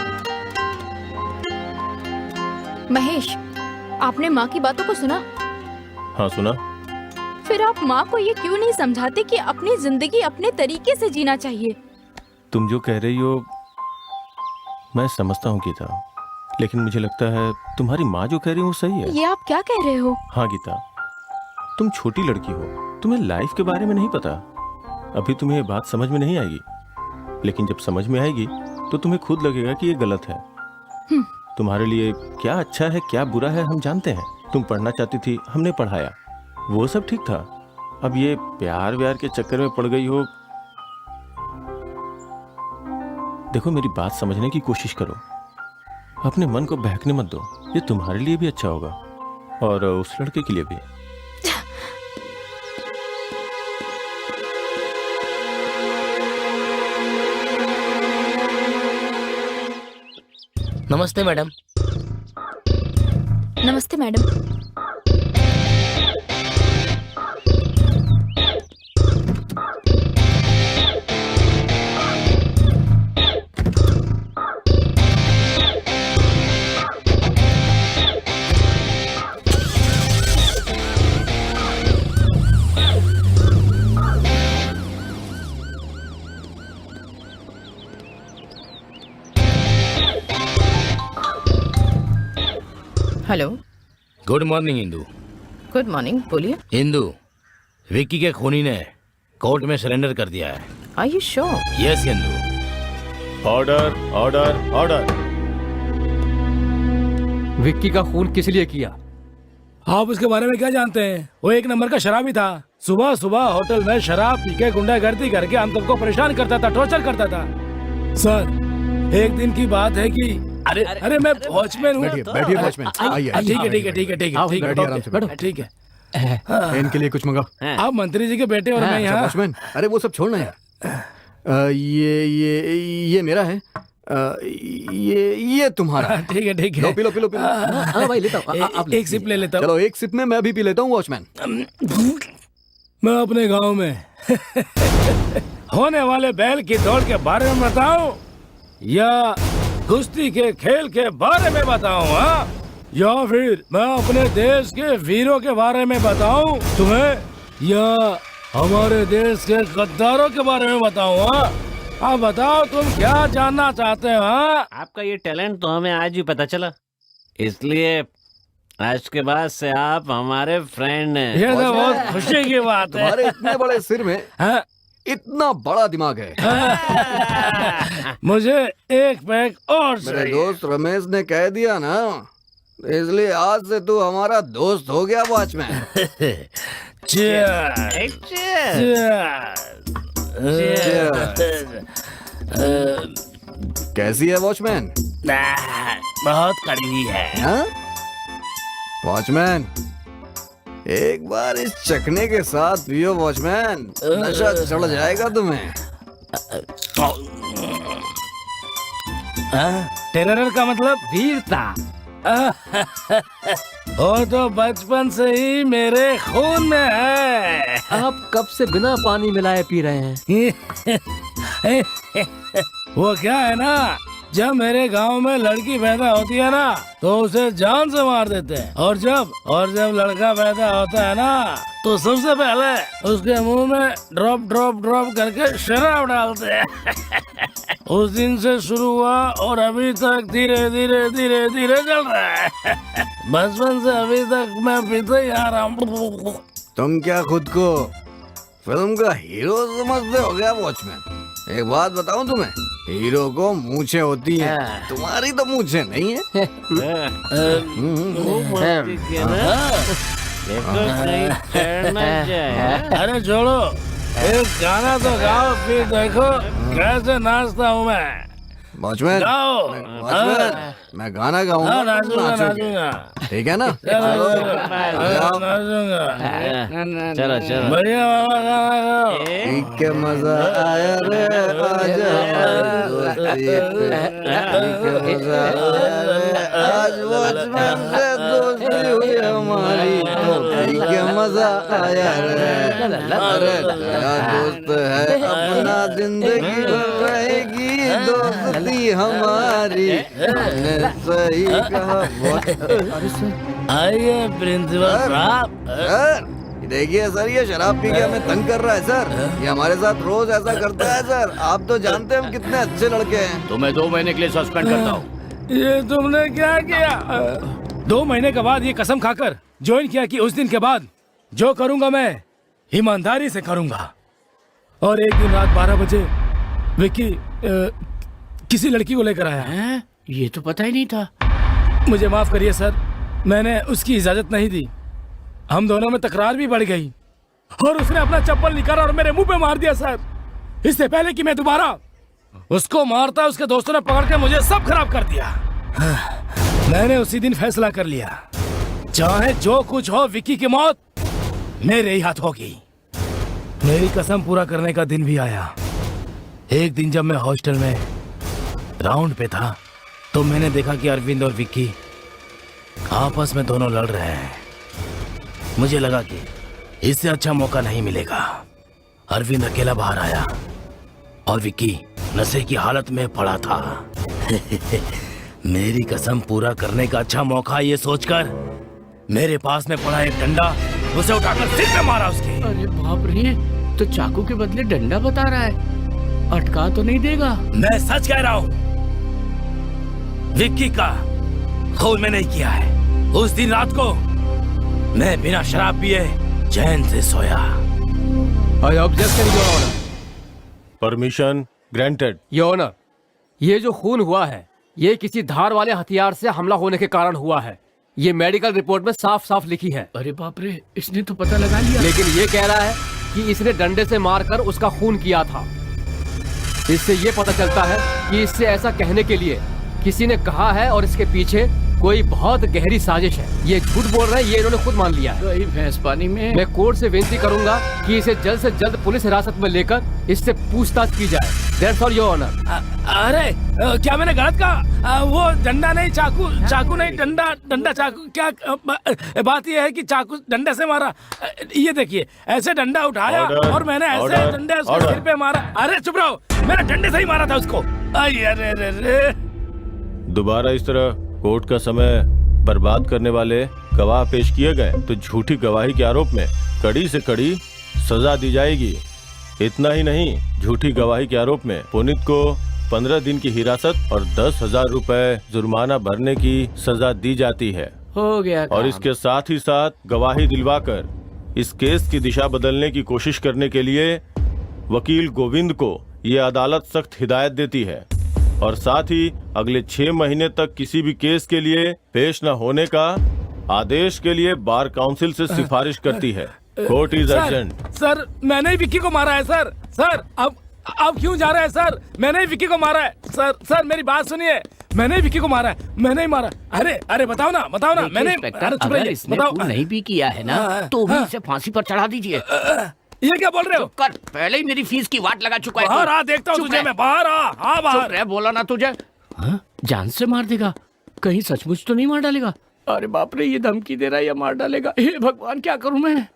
महेश, आपने माँ की बातों को सुना? हाँ सुना। फिर आप माँ को ये क्यों नहीं समझाते कि अपनी जिंदगी अपने तरीके से जीना चाहिए? तुम जो कह रही हो मैं समझता हूँ गीता, लेकिन मुझे लगता है तुम्हारी माँ जो कह रही है वो सही है। ये आप क्या कह रहे हो? हाँ गीता, तुम छोटी लड़की हो, तुम्हें लाइफ के बारे में नहीं पता। अभी तुम्हें ये बात समझ में नहीं आएगी, लेकिन जब समझ में आएगी तो तुम्हें खुद लगेगा कि ये गलत है। तुम्हारे लिए क्या अच्छा है क्या बुरा है हम जानते हैं। तुम पढ़ना चाहती थी, हमने पढ़ाया, वो सब ठीक था। अब ये प्यार व्यार के चक्कर में पड़ गई हो। देखो मेरी बात समझने की कोशिश करो, अपने मन को बहकने मत दो। ये तुम्हारे लिए भी अच्छा होगा और उस लड़के के लिए भी। नमस्ते मैडम। नमस्ते madam. Hello, good morning Indu. Good morning, बोलिए। इंदू, विक्की के खूनी ने कोर्ट में सरेंडर कर दिया है। Are you sure? Yes Indu. Order order order. Vicky का खून किस लिए किया? आप उसके बारे में क्या जानते हैं? वो एक नंबर का शराबी था। सुबह सुबह होटल में शराब पी के गुंडागर्दी करके हम सबको परेशान करता था, टॉर्चर करता था। सर, एक दिन की बात है कि अरे मैं वॉचमैन हूँ। बैठिए वॉचमैन, आइए। ठीक है ठीक है ठीक है ठीक है ठीक बैठिए, आराम से बैठो। है ठीक है। इनके लिए कुछ मंगाओ। आप मंत्री जी के बेटे और मैं यहाँ। वॉचमैन, अरे वो सब छोड़ना यार। ये मेरा है। ये तुम्हारा। ठीक है ठीक है। लो, P low P low P low. हाँ भाई लेता हूँ, आप एक सिप ले लेता हूँ। चलो एक सिप में मैं भी पी लेता हूँ वॉचमैन। मैं अपने गांव में होने वाले बैल की दौड़ के बारे में बताऊं या कुश्ती के खेल के बारे में बताऊं? हाँ, या फिर मैं अपने देश के वीरों के बारे में बताऊं तुम्हें, या हमारे देश के गद्दारों के बारे में बताऊं? हाँ, आप बताओ तुम क्या जानना चाहते हो? हाँ, आपका ये टैलेंट तो हमें आज ही पता चला, इसलिए आज के बाद से आप हमारे फ्रेंड हैं। ये तो बहुत खुशी की बात है। तुम्हारे इतने बड़े सिर में इतना बड़ा दिमाग है। मुझे एक पैक और मेरे दोस्त रमेश ने कह दिया ना, इसलिए आज से तू हमारा दोस्त हो गया वॉचमैन। कैसी है वॉचमैन? बहुत कड़वी है। वॉचमैन, एक बार इस चखने के साथ पियो वॉचमैन, नशा चढ़ जाएगा तुम्हें। टेरर का मतलब वीरता। वो तो बचपन से ही मेरे खून में है। आप कब से बिना पानी मिलाए पी रहे हैं? वो क्या है ना, जब मेरे गांव में लड़की पैदा होती है ना तो उसे जान से मार देते हैं, और जब लड़का पैदा होता है ना तो सबसे पहले उसके मुंह में ड्रॉप ड्रॉप ड्रॉप करके शराब डालते हैं। उस दिन से शुरू हुआ और अभी तक धीरे धीरे धीरे धीरे चल रहा है। बचपन से अभी तक मैं पीते ही आ रहा हूँ। तुम क्या खुद को फिल्म का हीरो समझते हो गया वॉचमैन? एक बात बताऊं तुम्हें, हीरो को मूछें होती हैं, तुम्हारी तो मूछें नहीं है। अरे छोड़ो, एक गाना तो गाओ, फिर देखो कैसे नाचता हूँ मैं। वॉचमैन, मैं गाना गाऊंगा, नाचूंगा। ठीक है ना? चलो चलो, बढ़िया वाला गाना गाओ। ठीक है, मजा आया रे, आजा आज वॉचमैन से दोस्ती हुई हमारी, ठीक है मजा आया रे। अरे नया दोस्त है अपना, जिंदगी रहेगी दोस्ती हमारी। सही कहा। आइए प्रिंसिपल साहब। देखिए सर, ये शराब पी के हमें तंग कर रहा है सर। ये हमारे साथ रोज ऐसा करता है सर। आप तो जानते हैं हम कितने अच्छे लड़के हैं। तो मैं 2 महीने के लिए सस्पेंड करता हूँ। ये तुमने क्या किया? 2 महीने के बाद ये कसम खाकर ज्वाइन किया कि उस दिन के बाद जो करूंगा मैं ईमानदारी से करूंगा। और एक दिन रात 12 बजे विक्की किसी लड़की को लेकर आया है। ये तो पता ही नहीं था। मुझे माफ करिए सर, मैंने उसकी इजाजत नहीं दी। हम दोनों में तकरार भी बढ़ गई और उसने अपना चप्पल निकाला और मेरे मुंह पे मार दिया सर। इससे पहले कि मैं दोबारा उसको मारता, उसके दोस्तों ने पकड़ के मुझे सब खराब कर दिया। मैंने उसी दिन फैसला कर लिया, चाहे जो कुछ हो विक्की की मौत मेरे ही हाथ होगी। मेरी कसम पूरा करने का दिन भी आया। एक दिन जब मैं हॉस्टल में राउंड पे था तो मैंने देखा कि अरविंद और विक्की आपस में दोनों लड़ रहे हैं। मुझे लगा कि इससे अच्छा मौका नहीं मिलेगा। अरविंद अकेला बाहर आया और विक्की नशे की हालत में पड़ा था। मेरी कसम पूरा करने का अच्छा मौका ये सोचकर मेरे पास में पड़ा एक डंडा उसे उठाकर सिर पे मारा उसके। अरे बाप रे, तो चाकू के बदले डंडा बता रहा है। अटका तो नहीं देगा? मैं सच कह रहा हूँ, विक्की का खून मैंने नहीं किया है। उस दिन रात को मैं बिना शराब पिए चैन से सोया। I object your honour. Permission granted. Your honour, ये जो खून हुआ है ये किसी धार वाले हथियार से हमला होने के कारण हुआ है। ये मेडिकल रिपोर्ट में साफ साफ लिखी है। अरे बाप रे, इसने तो पता लगा लिया। लेकिन ये कह रहा है कि इसने डंडे से मारकर उसका खून किया था। इससे ये पता चलता है कि इससे ऐसा कहने के लिए किसी ने कहा है और इसके पीछे कोई बहुत गहरी साजिश है। ये झूठ बोल रहे हैं, ये इन्होंने खुद मान लिया है। गई भैंस पानी में। मैं कोर्ट से विनती करूंगा कि इसे जल्द से जल्द पुलिस हिरासत में लेकर इससे पूछताछ की जाए। That's all, Your Honor. अरे क्या मैंने गलत कहा? वो डंडा नहीं चाकू, चाकू नहीं डंडा, डंडा चाकू। क्या बात ये है कि चाकू डंडे से मारा। ये देखिए, ऐसे डंडा उठाया और मैंने ऐसे डंडे उसके सिर पे मारा। अरे चुप रहो, मैंने डंडे से ही मारा था उसको। अरे दोबारा इस तरह कोर्ट का समय बर्बाद करने वाले गवाह पेश किए गए तो झूठी गवाही के आरोप में कड़ी से कड़ी सजा दी जाएगी। इतना ही नहीं, झूठी गवाही के आरोप में पुनीत को 15 दिन की हिरासत और 10,000 रुपए जुर्माना भरने की सजा दी जाती है। हो गया और काम। इसके साथ ही साथ गवाही दिलवाकर इस केस की दिशा बदलने की कोशिश करने के लिए वकील गोविंद को ये अदालत सख्त हिदायत देती है और साथ ही अगले 6 महीने तक किसी भी केस के लिए पेश न होने का आदेश के लिए बार काउंसिल से सिफारिश करती है। Court is urgent. सर, मैंने ही विक्की को मारा है सर। सर अब क्यों जा रहे हैं सर? मैंने ही विक्की को मारा है सर, मेरी बात सुनिए। मैंने ही विक्की को मारा है, मैंने ही मारा। अरे बताओ ना मैंने। अगर इसने खून नहीं भी किया है ना तो भी इसे फांसी पर चढ़ा दीजिए। ये क्या बोल रहे हो? कर, पहले ही मेरी फीस की वाट लगा चुका है। बाहर आ, देखता हूँ तुझे मैं। बाहर आ। हाँ बाहर रह, बोला ना तुझे। हाँ? जान से मार देगा? कहीं सचमुच तो नहीं मार डालेगा? अरे बाप रे, ये धमकी दे रहा है या मार डालेगा? हे भगवान, क्या करूं मैं?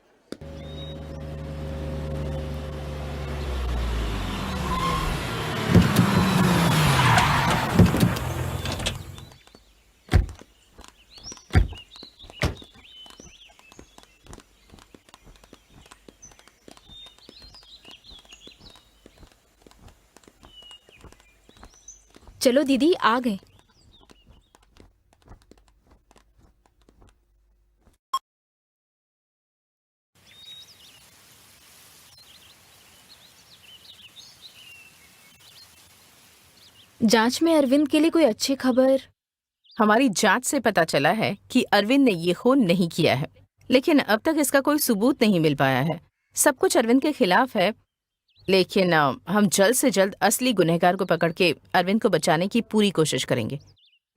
चलो दीदी, आ गए। जांच में अरविंद के लिए कोई अच्छी खबर? हमारी जांच से पता चला है कि अरविंद ने ये खून नहीं किया है, लेकिन अब तक इसका कोई सबूत नहीं मिल पाया है। सब कुछ अरविंद के खिलाफ है, लेकिन हम जल्द से जल्द असली गुनहगार को पकड़ के अरविंद को बचाने की पूरी कोशिश करेंगे।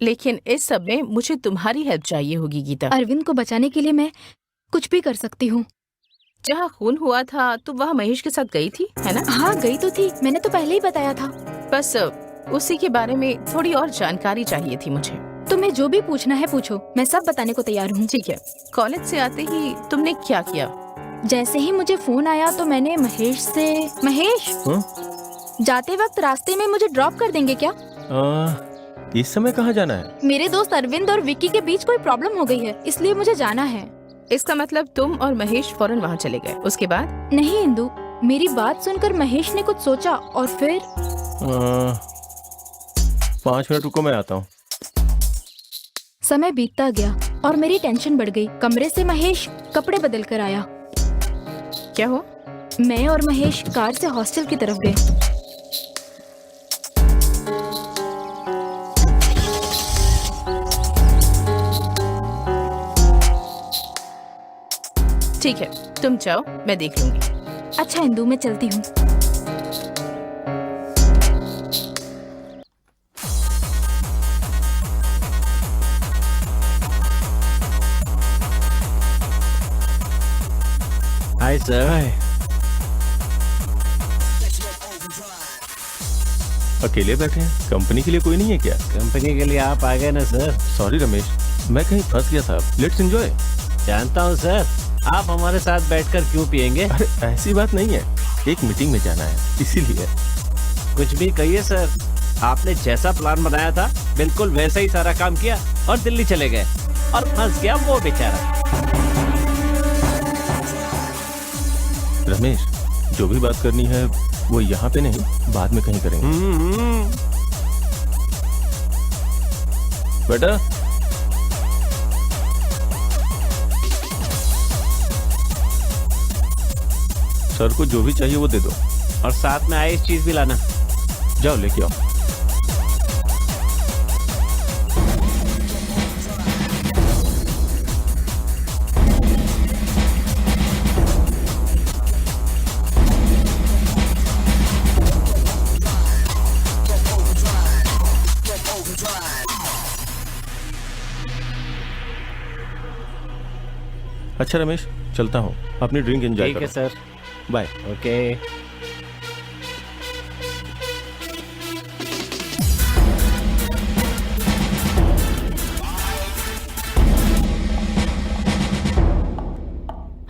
लेकिन इस सब में मुझे तुम्हारी हेल्प चाहिए होगी गीता। अरविंद को बचाने के लिए मैं कुछ भी कर सकती हूँ। जहाँ खून हुआ था तो वहाँ महेश के साथ गई थी, है ना? हाँ गई तो थी, मैंने तो पहले ही बताया था। बस उसी के बारे में थोड़ी और जानकारी चाहिए थी मुझे। तुम्हें जो भी पूछना है पूछो, मैं सब बताने को तैयार हूँ। ठीक है। कॉलेज से आते ही तुमने क्या किया? जैसे ही मुझे फोन आया तो मैंने महेश से, महेश जाते वक्त रास्ते में मुझे ड्रॉप कर देंगे क्या? इस समय कहाँ जाना है? मेरे दोस्त अरविंद और विक्की के बीच कोई प्रॉब्लम हो गई है, इसलिए मुझे जाना है। इसका मतलब तुम और महेश फौरन वहाँ चले गए। उसके बाद? नहीं इंदु, मेरी बात सुनकर महेश ने कुछ सोचा और फिर 5 मिनट रुको, मैं आता हूँ। समय बीतता गया और मेरी टेंशन बढ़ गई। कमरे से महेश कपड़े बदल कर आया। क्या हुआ? मैं और महेश कार से हॉस्टल की तरफ गए। ठीक है, तुम जाओ, मैं देख लूंगी। अच्छा इंदु, मैं चलती हूँ। Hi sir. अकेले बैठे हैं? कंपनी के लिए कोई नहीं है क्या? कंपनी के लिए आप आ गए ना सर। सॉरी रमेश, मैं कहीं फंस गया था। Let's enjoy. जानता हूँ सर, आप हमारे साथ बैठकर क्यों पियेंगे? अरे ऐसी बात नहीं है, एक मीटिंग में जाना है इसीलिए। कुछ भी कहिए सर, आपने जैसा प्लान बनाया था बिल्कुल वैसा ही सारा काम किया और दिल्ली चले गए और फंस गया वो बेचारा। रमेश, जो भी बात करनी है वो यहाँ पे नहीं, बाद में कहीं करेंगे। बेटा सर को जो भी चाहिए वो दे दो। और साथ में आइस चीज भी लाना। जाओ लेके आओ। अच्छा रमेश, चलता हूँ, अपनी ड्रिंक एंजॉय ठीक है करो। सर। बाय। ओके।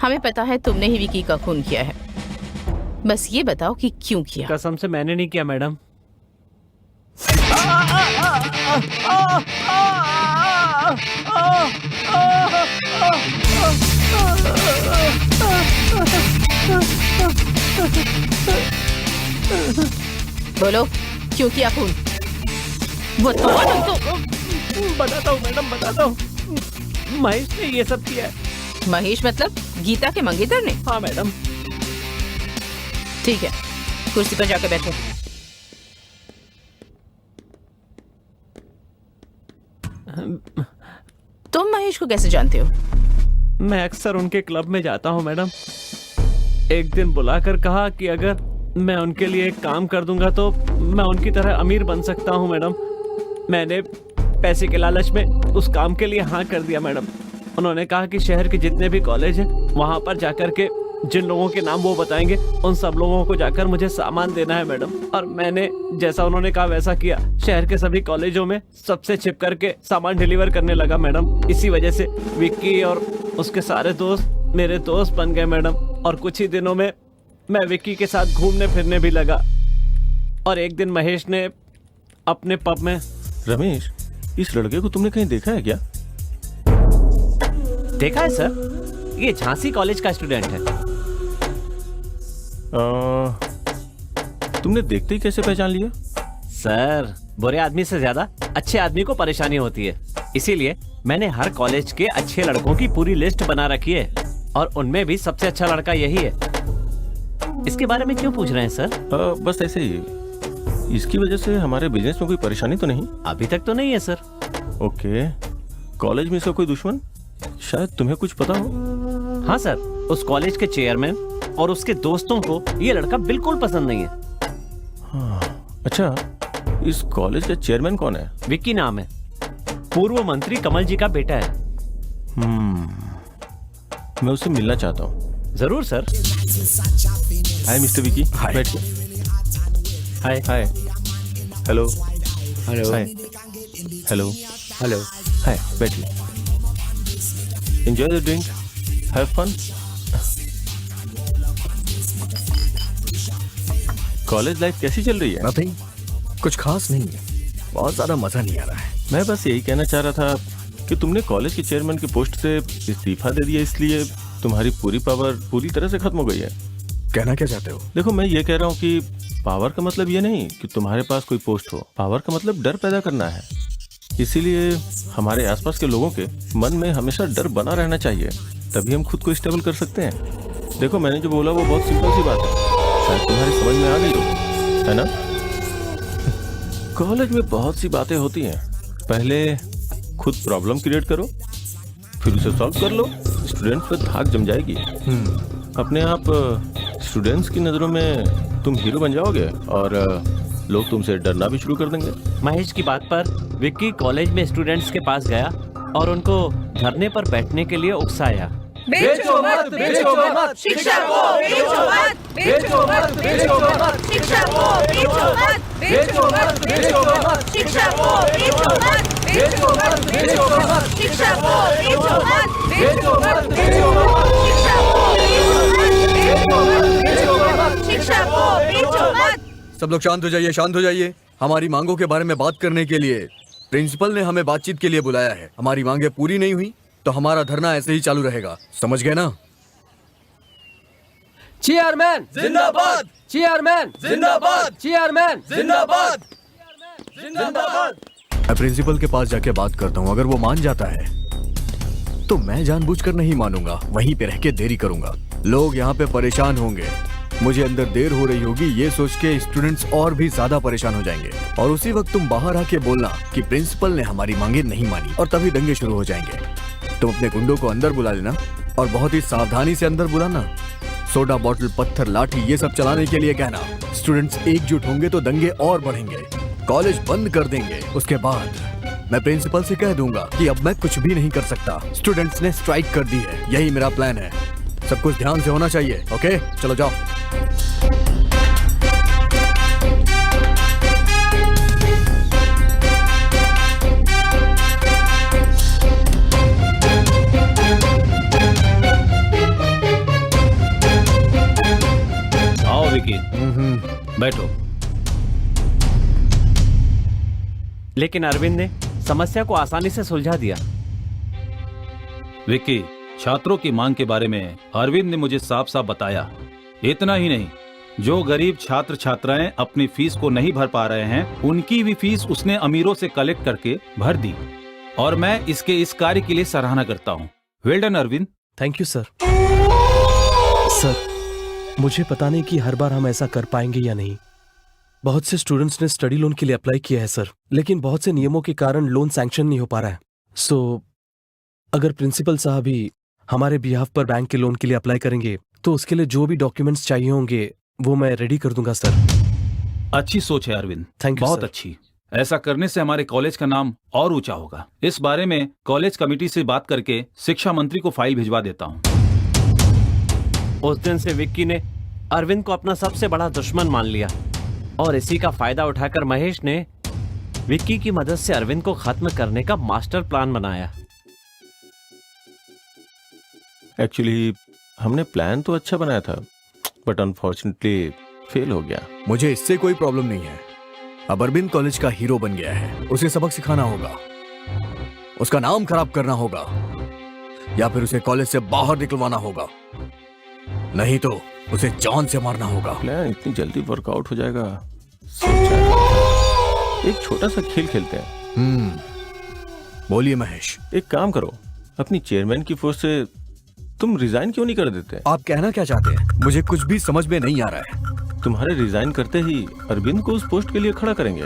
हमें पता है तुमने ही विकी का खून किया है, बस ये बताओ कि क्यों किया। कसम से मैंने नहीं किया मैडम। बोलो क्यों किया खून? बताता हूँ मैडम, बताता हूँ। महेश ने ये सब किया है। महेश मतलब गीता के मंगेतर ने? हाँ मैडम। ठीक है, कुर्सी पर जाकर बैठो। तुम महेश को कैसे जानते हो? मैं अक्सर उनके क्लब में जाता हूँ मैडम। एक दिन बुलाकर कहा कि अगर मैं उनके लिए एक काम कर दूंगा तो मैं उनकी तरह अमीर बन सकता हूँ मैडम। मैंने पैसे के लालच में उस काम के लिए हाँ कर दिया मैडम। उन्होंने कहा कि शहर के जितने भी कॉलेज हैं वहाँ पर जाकर के जिन लोगों के नाम वो बताएंगे उन सब लोगों को जाकर मुझे सामान देना है मैडम। और मैंने जैसा उन्होंने कहा वैसा किया। शहर के सभी कॉलेजों में सबसे छिप करके सामान डिलीवर करने लगा मैडम। इसी वजह से विक्की और उसके सारे दोस्त मेरे दोस्त बन गए मैडम। और कुछ ही दिनों में मैं विक्की के साथ घूमने फिरने भी लगा। और एक दिन महेश ने अपने पब में। रमेश, इस लड़के को तुमने कहीं देखा है क्या? देखा है सर, ये झांसी कॉलेज का स्टूडेंट है। तुमने देखते ही कैसे पहचान लिया? सर, बुरे आदमी से ज्यादा अच्छे आदमी को परेशानी होती है, इसीलिए मैंने हर कॉलेज के अच्छे लड़कों की पूरी लिस्ट बना रखी है और उनमें भी सबसे अच्छा लड़का यही है। इसके बारे में क्यों पूछ रहे हैं सर? बस ऐसे ही। इसकी वजह से हमारे बिजनेस में कोई परेशानी तो नहीं? अभी तक तो नहीं है सर। ओके। कॉलेज में इसका कोई दुश्मन? शायद तुम्हें कुछ पता हो। हाँ सर, उस कॉलेज के चेयरमैन और उसके दोस्तों को ये लड़का बिल्कुल पसंद नहीं है। हाँ, अच्छा, इस कॉलेज का चेयरमैन कौन है? विक्की नाम है, पूर्व मंत्री कमल जी का बेटा है। मैं उससे मिलना चाहता हूँ। जरूर sir. Hi mister Vicky. Hi. बैठिए। Hi hi. Hello hello. Hi. Hello hello. Hi, बैठिए। Enjoy the drink, have fun. College life कैसी चल रही है? नथिंग, कुछ खास नहीं है, बहुत ज्यादा मजा नहीं आ रहा है। मैं बस यही कहना चाह रहा था कि तुमने कॉलेज के चेयरमैन की पोस्ट से इस्तीफा दे दिया, इसलिए तुम्हारी पूरी पावर पूरी तरह से खत्म हो गई है। कहना क्या चाहते हो? देखो, मैं ये कह रहा हूँ कि पावर का मतलब ये नहीं कि तुम्हारे पास कोई पोस्ट हो। पावर का मतलब डर पैदा करना है। इसीलिए हमारे आसपास के लोगों के मन में हमेशा डर बना रहना चाहिए, तभी हम खुद को स्टेबल कर सकते हैं। देखो, मैंने जो बोला वो बहुत सिंपल सी बात है, शायद तुम्हारी समझ में आ गई हो, है ना? कॉलेज में बहुत सी बातें होती हैं। पहले खुद प्रॉब्लम क्रिएट करो, फिर उसे सॉल्व कर लो, स्टूडेंट्स पे धाक जम जाएगी। अपने आप स्टूडेंट्स की नज़रों में तुम हीरो बन जाओगे और लोग तुमसे डरना भी शुरू कर देंगे। महेश की बात पर विक्की कॉलेज में स्टूडेंट्स के पास गया और उनको धरने पर बैठने के लिए उकसाया। बेचो मत, बेचो मत, शिक्षा को बेचो मत, बेचो मत, बेचो मत, शिक्षा को बेचो मत, बेचो मत, बेचो मत, शिक्षा को बेचो मत, बेचो मत, बेचो मत, शिक्षा को बेचो मत, बेचो मत, बेचो मत, शिक्षा को बेचो मत, बेचो मत, बेचो मत, शिक्षा को बेचो मत। सब लोग शांत हो जाइए, शांत हो जाइए। हमारी मांगों के बारे में बात करने के लिए प्रिंसिपल ने हमें बातचीत के लिए बुलाया है। हमारी मांगे पूरी नहीं हुई तो हमारा धरना ऐसे ही चालू रहेगा, समझ गए ना? चेयरमैन जिंदाबाद, चेयरमैन जिंदाबाद, चेयरमैन जिंदाबाद, जिंदाबाद। मैं प्रिंसिपल के पास जाके बात करता हूँ। अगर वो मान जाता है तो मैं जानबूझकर नहीं मानूंगा, वहीं पे रह के देरी करूंगा। लोग यहाँ पे परेशान होंगे, मुझे अंदर देर हो रही होगी ये सोच के स्टूडेंट्स और भी ज्यादा परेशान हो जाएंगे, और उसी वक्त तुम बाहर आके बोलना कि प्रिंसिपल ने हमारी मांगे नहीं मानी, और तभी दंगे शुरू हो जाएंगे। तुम अपने गुंडों को अंदर बुला लेना और बहुत ही सावधानी से अंदर बुलाना। सोडा बॉटल, पत्थर, लाठी ये सब चलाने के लिए कहना। स्टूडेंट्स एकजुट होंगे तो दंगे और बढ़ेंगे, कॉलेज बंद कर देंगे। उसके बाद मैं प्रिंसिपल से कह दूंगा कि अब मैं कुछ भी नहीं कर सकता, स्टूडेंट्स ने स्ट्राइक कर दी है। यही मेरा प्लान है। सब कुछ ध्यान से होना चाहिए। ओके, चलो जाओ। आओ विकी, बैठो। लेकिन अरविंद ने समस्या को आसानी से सुलझा दिया। विकी, छात्रों की मांग के बारे में अरविंद ने मुझे साफ साफ बताया। इतना ही नहीं, जो गरीब छात्र छात्राएं अपनी फीस को नहीं भर पा रहे हैं, उनकी भी फीस उसने अमीरों से कलेक्ट करके भर दी, और मैं इसके इस कार्य के लिए सराहना करता हूँ। Well done Arvind. Thank you sir. Sir, मुझे पता नहीं कि हर बार हम ऐसा कर पाएंगे या नहीं। बहुत से स्टूडेंट्स ने स्टडी लोन के लिए अप्लाई किया है सर, लेकिन बहुत से नियमों के कारण लोन सैंक्शन नहीं हो पा रहा है। सो अगर प्रिंसिपल साहब ही हमारे बिहाफ पर बैंक के लोन के लिए अप्लाई करेंगे तो उसके लिए जो भी डॉक्यूमेंट्स चाहिए होंगे वो मैं रेडी कर दूंगा सर। अच्छी सोच है अरविंद, थैंक यू बहुत सर। अच्छी। ऐसा करने से हमारे कॉलेज का नाम और ऊंचा होगा। इस बारे में कॉलेज कमेटी से बात करके शिक्षा मंत्री को फाइल भिजवा देता हूँ। उस दिन से विक्की ने अरविंद को अपना सबसे बड़ा दुश्मन मान लिया, और इसी का फायदा उठाकर महेश ने विक्की की मदद से अरविंद को खत्म करने का मास्टर प्लान बनाया। एक्चुअली हमने प्लान तो अच्छा बनाया था, बट अनफॉर्चुनेटली फेल हो गया। मुझे इससे कोई प्रॉब्लम नहीं है। अब अरविंद कॉलेज का हीरो बन गया है, उसे सबक सिखाना होगा, उसका नाम खराब करना होगा, या फिर उसे कॉलेज से बाहर निकलवाना होगा, नहीं तो उसे जान से मारना होगा। प्लान इतनी जल्दी वर्कआउट हो जाएगा? एक छोटा सा खेल खेलते हैं। बोलिए महेश। एक काम करो, अपनी चेयरमैन की पोस्ट से तुम रिजाइन क्यों नहीं कर देते? आप कहना क्या चाहते हैं? मुझे कुछ भी समझ में नहीं आ रहा है। तुम्हारे रिजाइन करते ही अरविंद को उस पोस्ट के लिए खड़ा करेंगे,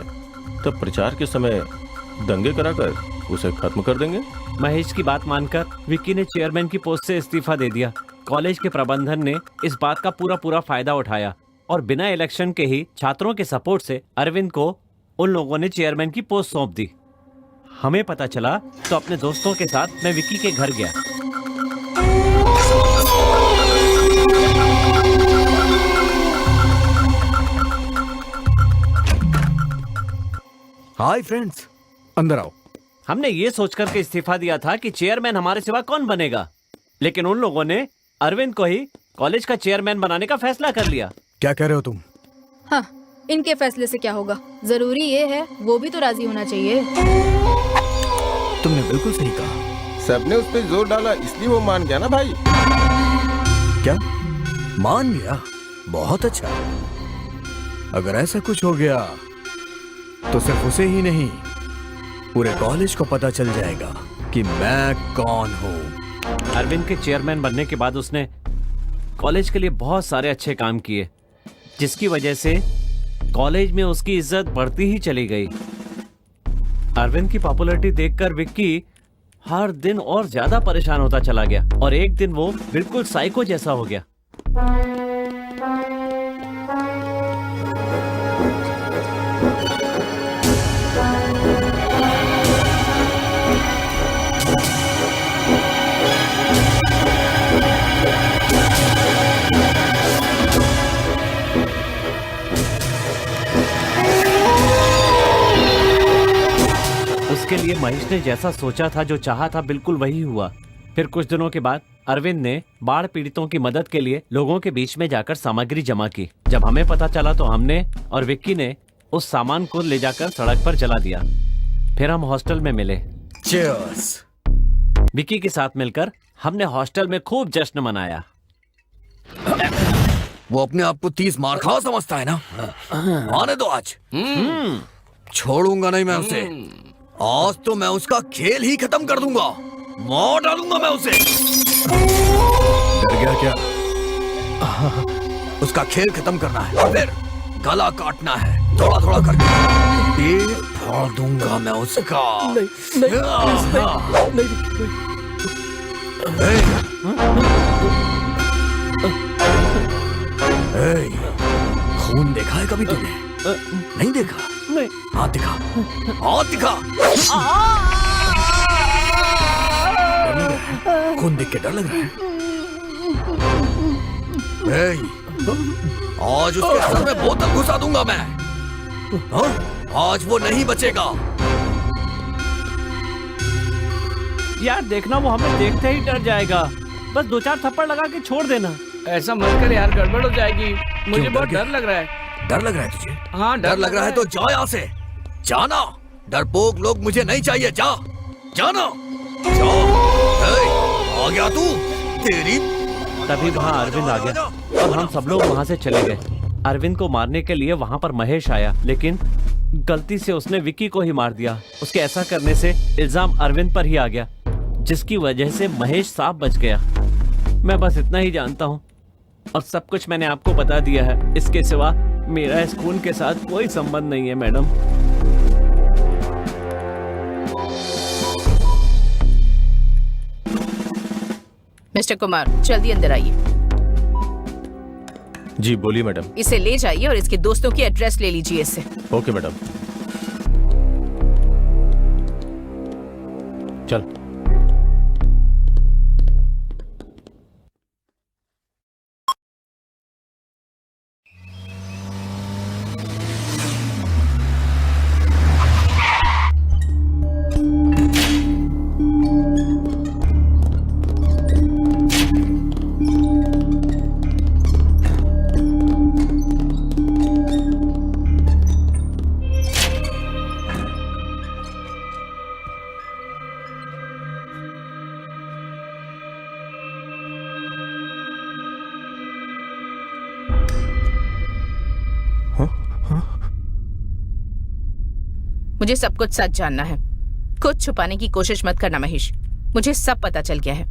तब प्रचार के समय दंगे कराकर उसे खत्म कर देंगे। महेश की बात मानकर विक्की ने चेयरमैन की पोस्ट से इस्तीफा दे दिया। कॉलेज के प्रबंधन ने इस बात का पूरा फायदा उठाया, और बिना इलेक्शन के ही छात्रों के सपोर्ट से अरविंद को उन लोगों ने चेयरमैन की पोस्ट सौंप दी। हमें पता चला तो अपने दोस्तों के साथ मैं विक्की के घर गया। हाय फ्रेंड्स, अंदर आओ। हमने ये सोचकर के इस्तीफा दिया था कि चेयरमैन हमारे सिवा कौन बनेगा, लेकिन उन लोगों ने अरविंद को ही कॉलेज का चेयरमैन बनाने का फैसला कर लिया। क्या कह रहे हो तुम? हाँ, इनके फैसले से क्या होगा? जरूरी ये है वो भी तो राजी होना चाहिए। तुमने बिल्कुल सही कहा। सबने उस पर जोर डाला इसलिए वो मान गया ना भाई। क्या मान गया? बहुत अच्छा। अगर ऐसा कुछ हो गया तो सिर्फ उसे ही नहीं, पूरे कॉलेज को पता चल जाएगा कि मैं कौन हूँ। अरविंद के चेयरमैन बनने के बाद उसने कॉलेज के लिए बहुत सारे अच्छे काम किए, जिसकी वजह से कॉलेज में उसकी इज्जत बढ़ती ही चली गई। अरविंद की पॉपुलैरिटी देखकर विक्की हर दिन और ज्यादा परेशान होता चला गया, और एक दिन वो बिल्कुल साइको जैसा हो गया। उसके लिए महेश ने जैसा सोचा था, जो चाहा था, बिल्कुल वही हुआ। फिर कुछ दिनों के बाद अरविंद ने बाढ़ पीड़ितों की मदद के लिए लोगों के बीच में जाकर सामग्री जमा की। जब हमें पता चला तो हमने और विक्की ने उस सामान को ले जाकर सड़क पर जला दिया। फिर हम हॉस्टल में मिले। Cheers! विक्की के साथ मिलकर हमने हॉस्टल में खूब जश्न मनाया। वो अपने आप को 30 मार खा समझता है ना? आने दो आज। छोड़ूंगा नहीं मैं उसे। आज तो मैं उसका खेल ही खत्म कर दूंगा, मार डालूंगा मैं उसे। डर गया क्या? उसका खेल खत्म करना है और फिर गला काटना है, थोड़ा थोड़ा करके। पेट फाड़ दूंगा मैं उसका। नहीं खून देखा है कभी तूने? नहीं देखा? नहीं। हाथ दिखा, हाथ दिखा। खून देख के डर लग रहा है? आज उसके सर में बोतल घुसा दूंगा मैं। हाँ? आज वो नहीं बचेगा। यार देखना, वो हमें देखते ही डर जाएगा। बस 2-4 थप्पड़ लगा के छोड़ देना। ऐसा मत कर यार, गड़बड़ हो जाएगी। मुझे बहुत डर लग रहा है। डर लग रहा है तुझे? हाँ, डर लग रहा है तो जा यहाँ से। जाना। डरपोक लोग मुझे नहीं चाहिए। जा, जाना। जा। आ गया तू? तेरी। तभी वहाँ अरविंद आ गया और हम सब लोग वहाँ से चले गए। अरविंद को मारने के लिए वहाँ पर महेश आया, लेकिन गलती से उसने विक्की को ही मार दिया। उसके ऐसा करने से इल्जाम अरविंद पर ही आ गया, जिसकी वजह से महेश साफ बच गया। मैं बस इतना ही जानता हूँ और सब कुछ मैंने आपको बता दिया है। इसके सिवा मेरा इस खून के साथ कोई संबंध नहीं है मैडम। मिस्टर कुमार, जल्दी अंदर आइए। जी बोलिए मैडम। इसे ले जाइए और इसके दोस्तों की एड्रेस ले लीजिए इससे। Okay madam. चल। मुझे सब कुछ सच जानना है। कुछ छुपाने की कोशिश मत करना महेश। मुझे सब पता चल गया है।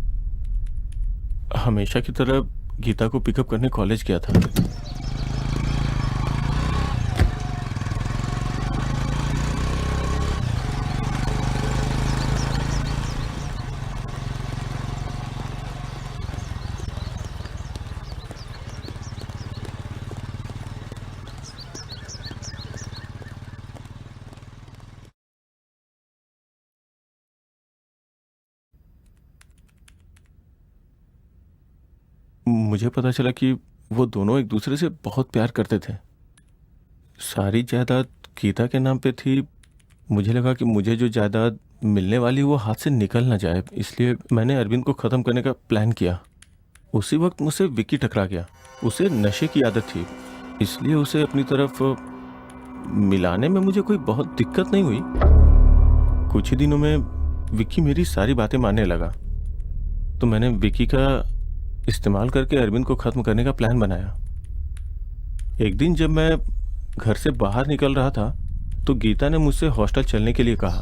हमेशा की तरह गीता को पिकअप करने कॉलेज गया था। मुझे पता चला कि वो दोनों एक दूसरे से बहुत प्यार करते थे। सारी जायदाद गीता के नाम पे थी। मुझे लगा कि मुझे जो जायदाद मिलने वाली वो हाथ से निकल ना जाए, इसलिए मैंने अरविंद को ख़त्म करने का प्लान किया। उसी वक्त मुझसे विक्की टकरा गया। उसे नशे की आदत थी, इसलिए उसे अपनी तरफ मिलाने में मुझे कोई बहुत दिक्कत नहीं हुई। कुछ ही दिनों में विक्की मेरी सारी बातें मानने लगा, तो मैंने विक्की का इस्तेमाल करके अरविंद को ख़त्म करने का प्लान बनाया। एक दिन जब मैं घर से बाहर निकल रहा था तो गीता ने मुझसे हॉस्टल चलने के लिए कहा।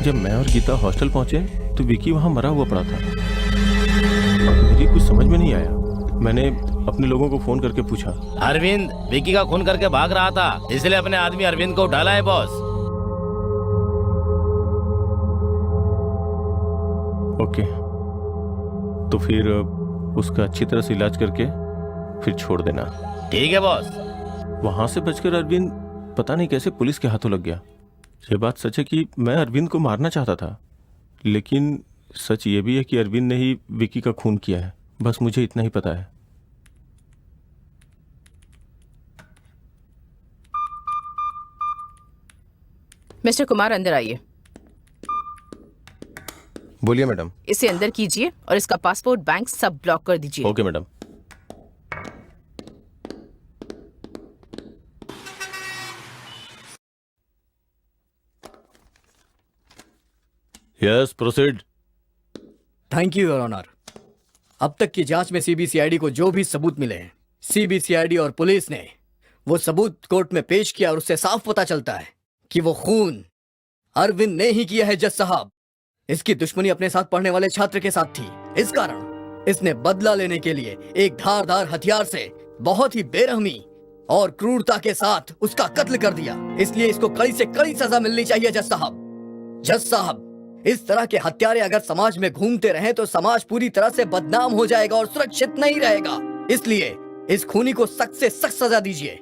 जब मैं और गीता हॉस्टल पहुंचे तो विक्की वहां मरा हुआ पड़ा था। मुझे कुछ समझ में नहीं आया। मैंने अपने लोगों को फोन करके पूछा। अरविंद विक्की का खून करके भाग रहा था, इसलिए अपने आदमी अरविंद को उठा लाए बॉस। ओके, तो फिर उसका अच्छी तरह से इलाज करके फिर छोड़ देना। ठीक है बॉस। वहां से बचकर अरविंद पता नहीं कैसे पुलिस के हाथों लग गया। ये बात सच है कि मैं अरविंद को मारना चाहता था, लेकिन सच ये भी है कि अरविंद ने ही विक्की का खून किया है। बस मुझे इतना ही पता है। मिस्टर कुमार, अंदर आइए। बोलिए मैडम। इसे अंदर कीजिए और इसका पासपोर्ट, बैंक सब ब्लॉक कर दीजिए। Okay madam. Yes, proceed. Thank you your honour. अब तक की जांच में सीबीसीआईडी को जो भी सबूत मिले हैं, सीबीसीआईडी और पुलिस ने वो सबूत कोर्ट में पेश किया और उससे साफ पता चलता है कि वो खून अरविंद ने ही किया है। जज साहब, इसकी दुश्मनी अपने साथ पढ़ने वाले छात्र के साथ थी। इस कारण इसने बदला लेने के लिए एक धारदार हथियार से बहुत ही बेरहमी और क्रूरता के साथ उसका कत्ल कर दिया। इसलिए इसको कड़ी से कड़ी सजा मिलनी चाहिए। जज साहब, इस तरह के हत्यारे अगर समाज में घूमते रहे तो समाज पूरी तरह से बदनाम हो जाएगा और सुरक्षित नहीं रहेगा। इसलिए इस खूनी को सख्त से सख्त सजा दीजिए।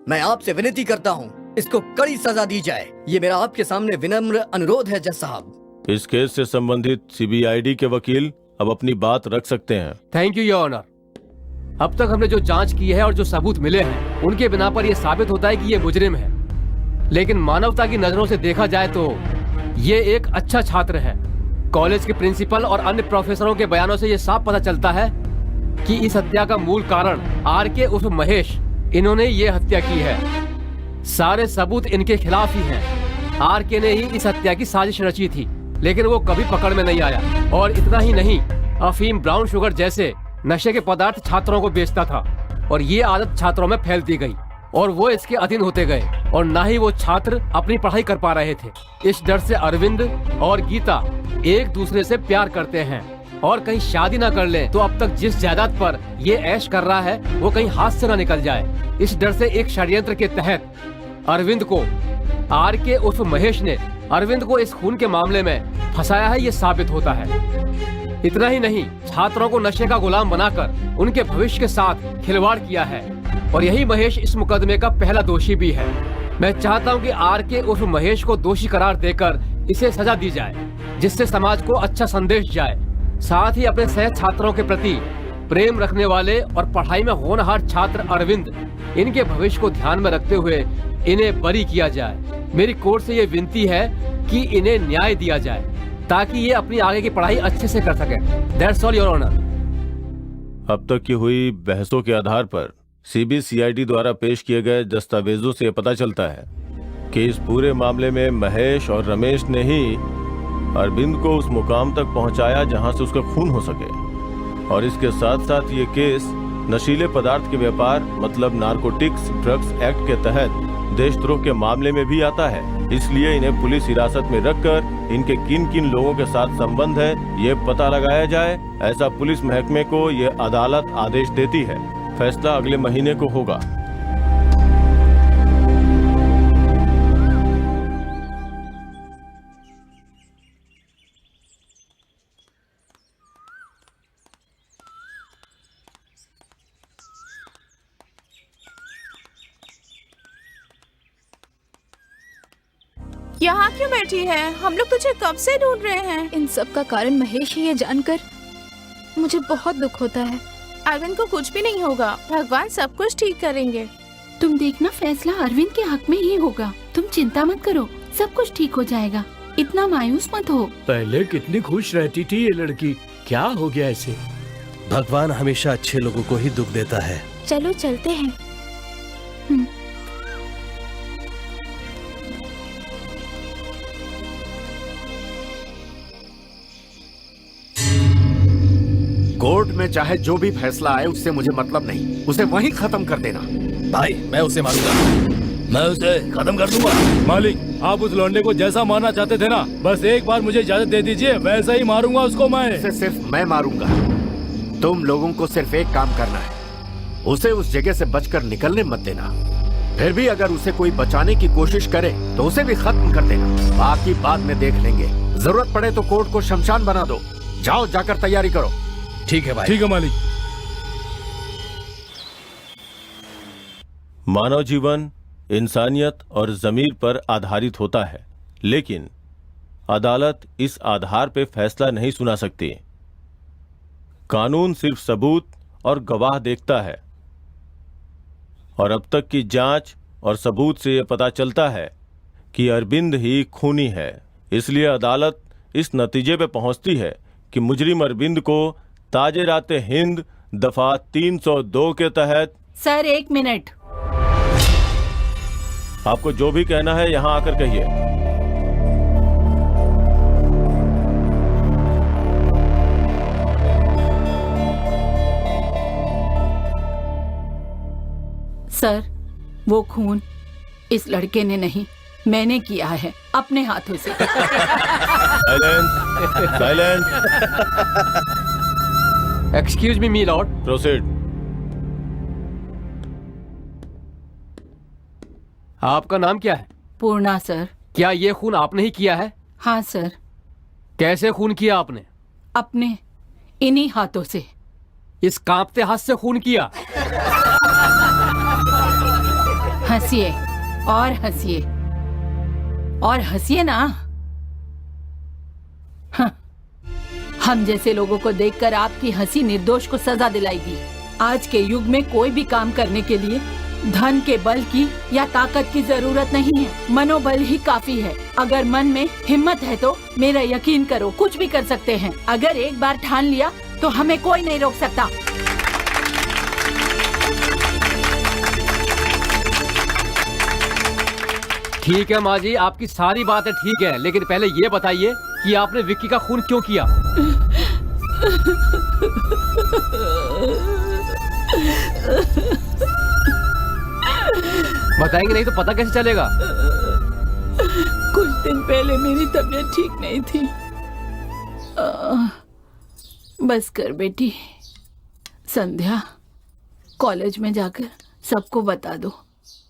मैं आपसे विनती करता हूँ, इसको कड़ी सजा दी जाए। ये मेरा आपके सामने विनम्र अनुरोध है। जज साहब, इस केस से संबंधित सीबीआईडी के वकील अब अपनी बात रख सकते हैं। Thank you your honour. अब तक हमने जो जांच की है और जो सबूत मिले हैं उनके बिना पर यह साबित होता है कि ये मुजरिम है। लेकिन मानवता की नजरों से देखा जाए तो ये एक अच्छा छात्र है। कॉलेज के प्रिंसिपल और अन्य प्रोफेसरों के बयानों से ये साफ पता चलता है कि इस हत्या का मूल कारण आरके उर्फ महेश, इन्होंने ये हत्या की है। सारे सबूत इनके खिलाफ ही हैं। आरके ने ही इस हत्या की साजिश रची थी, लेकिन वो कभी पकड़ में नहीं आया। और इतना ही नहीं, अफीम, ब्राउन शुगर जैसे नशे के पदार्थ छात्रों को बेचता था और ये आदत छात्रों में फैलती गई और वो इसके अधीन होते गए और ना ही वो छात्र अपनी पढ़ाई कर पा रहे थे। इस डर से अरविंद और गीता एक दूसरे से प्यार करते हैं और कहीं शादी ना कर ले तो अब तक जिस जायदाद पर ये ऐश कर रहा है वो कहीं हाथ से ना निकल जाए। इस डर से एक षड्यंत्र के तहत अरविंद को आरके उर्फ महेश ने अरविंद को इस खून के मामले में फंसाया है, ये साबित होता है। इतना ही नहीं, छात्रों को नशे का गुलाम बनाकर उनके भविष्य के साथ खिलवाड़ किया है और यही महेश इस मुकदमे का पहला दोषी भी है। मैं चाहता हूं कि आरके उर्फ महेश को दोषी करार देकर इसे सजा दी जाए, जिससे समाज को अच्छा संदेश जाए। साथ ही अपने सह छात्रों के प्रति प्रेम रखने वाले और पढ़ाई में होनहार छात्र अरविंद, इनके भविष्य को ध्यान में रखते हुए इन्हें बरी किया जाए। मेरी कोर्ट से ये विनती है कि इन्हें न्याय दिया जाए ताकि ये अपनी आगे की पढ़ाई अच्छे से कर सके। That's all your honour. अब तक की हुई बहसों के आधार पर सीबीसीआईडी द्वारा पेश किए गए दस्तावेजों से पता चलता है कि इस पूरे मामले में महेश और रमेश ने ही अरविंद को उस मुकाम तक पहुंचाया जहां से उसका खून हो सके। और इसके साथ साथ ये केस नशीले पदार्थ के व्यापार मतलब नारकोटिक्स ड्रग्स एक्ट के तहत देशद्रोह के मामले में भी आता है। इसलिए इन्हें पुलिस हिरासत में रखकर इनके किन किन लोगों के साथ संबंध है ये पता लगाया जाए, ऐसा पुलिस महकमे को ये अदालत आदेश देती है। फैसला अगले महीने को होगा। यहाँ क्यों बैठी है? हम लोग तुझे कब से ढूंढ रहे हैं। इन सब का कारण महेश ही है जानकर मुझे बहुत दुख होता है। अरविंद को कुछ भी नहीं होगा, भगवान सब कुछ ठीक करेंगे। तुम देखना, फैसला अरविंद के हक में ही होगा। तुम चिंता मत करो, सब कुछ ठीक हो जाएगा। इतना मायूस मत हो। पहले कितनी खुश रहती थी ये लड़की, क्या हो गया इसे? भगवान हमेशा अच्छे लोगों को ही दुख देता है। चलो चलते हैं। कोर्ट में चाहे जो भी फैसला आए उससे मुझे मतलब नहीं, उसे वहीं खत्म कर देना। भाई मैं उसे मारूंगा, मैं उसे खत्म कर दूंगा। मालिक, आप उस लौंडे को जैसा मारना चाहते थे ना, बस एक बार मुझे इजाजत दे दीजिए, वैसा ही मारूंगा उसको मैं। उसे सिर्फ मैं मारूंगा। तुम लोगों को सिर्फ एक काम करना है, उसे उस जगह से बचकर निकलने मत देना। फिर भी अगर उसे कोई बचाने की कोशिश करे तो उसे भी खत्म कर देना। बाकी बाद में देख लेंगे, जरूरत पड़े तो कोर्ट को शमशान बना दो। जाओ, जाकर तैयारी करो। ठीक है भाई। ठीक है मालिक। मानव जीवन इंसानियत और ज़मीर पर आधारित होता है, लेकिन अदालत इस आधार पर फैसला नहीं सुना सकती। कानून सिर्फ सबूत और गवाह देखता है और अब तक की जांच और सबूत से यह पता चलता है कि अरविंद ही खूनी है। इसलिए अदालत इस नतीजे पे पहुंचती है कि मुजरिम अरविंद को ताजे राते हिंद दफा 302 के तहत। Sir 1 minute. आपको जो भी कहना है यहां आकर कहिए। सर, वो खून इस लड़के ने नहीं, मैंने किया है अपने हाथों से। Silent. Excuse me Lord. Proceed. आपका नाम क्या है? पूर्णा सर। क्या ये खून आपने ही किया है? हाँ सर। कैसे खून किया आपने? अपने इन्हीं हाथों से। इस कांपते हाथ से खून किया? हंसिए और हंसिए और हंसिए ना। हाँ। हम जैसे लोगों को देखकर आपकी हंसी निर्दोष को सजा दिलाएगी। आज के युग में कोई भी काम करने के लिए धन के बल की या ताकत की जरूरत नहीं है, मनोबल ही काफी है। अगर मन में हिम्मत है तो मेरा यकीन करो कुछ भी कर सकते हैं। अगर एक बार ठान लिया तो हमें कोई नहीं रोक सकता। ठीक है माँ जी, आपकी सारी बातें ठीक है, लेकिन पहले ये बताइए कि आपने विक्की का खून क्यों किया? बताएंगे नहीं तो पता कैसे चलेगा? कुछ दिन पहले मेरी तबीयत ठीक नहीं थी। बस कर बेटी, संध्या कॉलेज में जाकर सबको बता दो।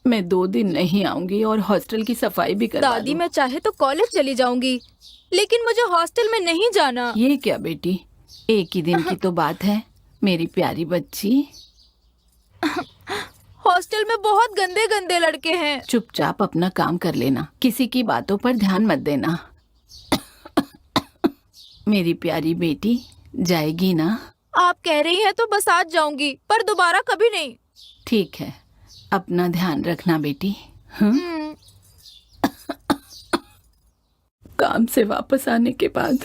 मैं 2 दिन नहीं आऊंगी और हॉस्टल की सफाई भी करवा दादी मैं चाहे तो कॉलेज चली जाऊंगी, लेकिन मुझे हॉस्टल में नहीं जाना। ये क्या बेटी, एक ही दिन की तो बात है मेरी प्यारी बच्ची। हॉस्टल में बहुत गंदे गंदे लड़के हैं। चुपचाप अपना काम कर लेना, किसी की बातों पर ध्यान मत देना। मेरी प्यारी बेटी जाएगी ना? आप कह रही हैं तो बस आज जाऊंगी, पर दोबारा कभी नहीं। ठीक है, अपना ध्यान रखना बेटी। काम से वापस आने के बाद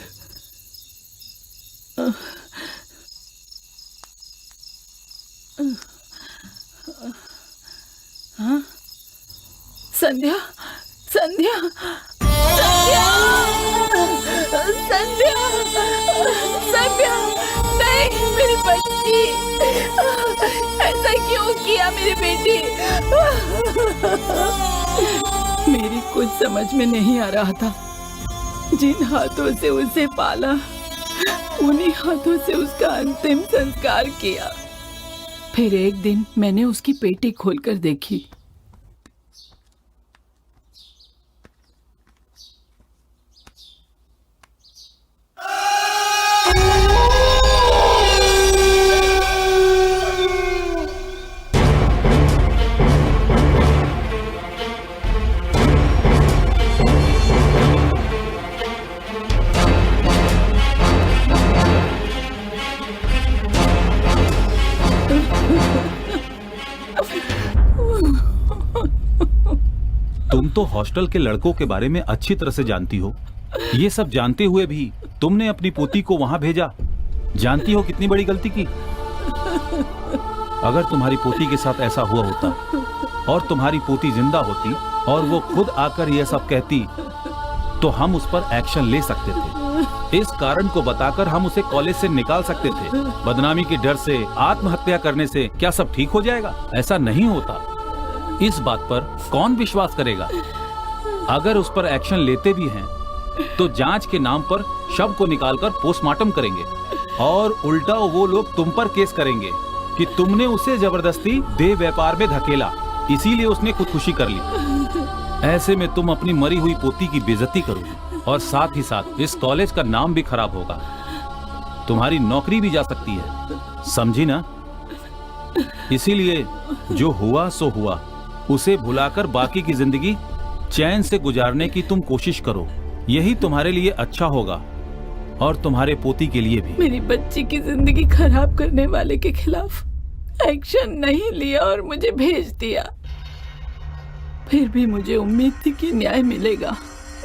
हाँ? संध्या, संध्या, संध्या, संध्या, संध्या, नहीं मेरी बच्ची, ऐसा क्यों किया मेरी बेटी? मेरी कुछ समझ में नहीं आ रहा था। जिन हाथों से उसे पाला, उन्हीं हाथों से उसका अंतिम संस्कार किया। फिर एक दिन मैंने उसकी पेटी खोलकर देखी। तुम तो हॉस्टल के लड़कों के बारे में अच्छी तरह से जानती हो। ये सब जानते हुए भी तुमने अपनी पोती को वहां भेजा। जानती हो कितनी बड़ी गलती की। अगर तुम्हारी पोती के साथ ऐसा हुआ होता और तुम्हारी पोती जिंदा होती और वो खुद आकर यह सब कहती तो हम उस पर एक्शन ले सकते थे। इस कारण को बताकर हम उसे कॉलेज से निकाल सकते थे। बदनामी के डर से आत्महत्या करने से क्या सब ठीक हो जाएगा? ऐसा नहीं होता। इस बात पर कौन विश्वास करेगा? अगर उस पर एक्शन लेते भी हैं तो जांच के नाम पर शव को निकालकर पोस्टमार्टम करेंगे और उल्टा वो लोग तुम पर केस करेंगे कि तुमने उसे जबरदस्ती देह व्यापार में धकेला, इसीलिए उसने खुदकुशी कर ली। ऐसे में तुम अपनी मरी हुई पोती की बेइज्जती करोगे और साथ ही साथ इस कॉलेज का नाम भी खराब होगा। तुम्हारी नौकरी भी जा सकती है, समझी ना? इसीलिए जो हुआ सो हुआ, उसे भुलाकर बाकी की जिंदगी चैन से गुजारने की तुम कोशिश करो। यही तुम्हारे लिए अच्छा होगा और तुम्हारे पोती के लिए भी। मेरी बच्ची की जिंदगी खराब करने वाले के खिलाफ एक्शन नहीं लिया और मुझे भेज दिया। फिर भी मुझे उम्मीद थी कि न्याय मिलेगा।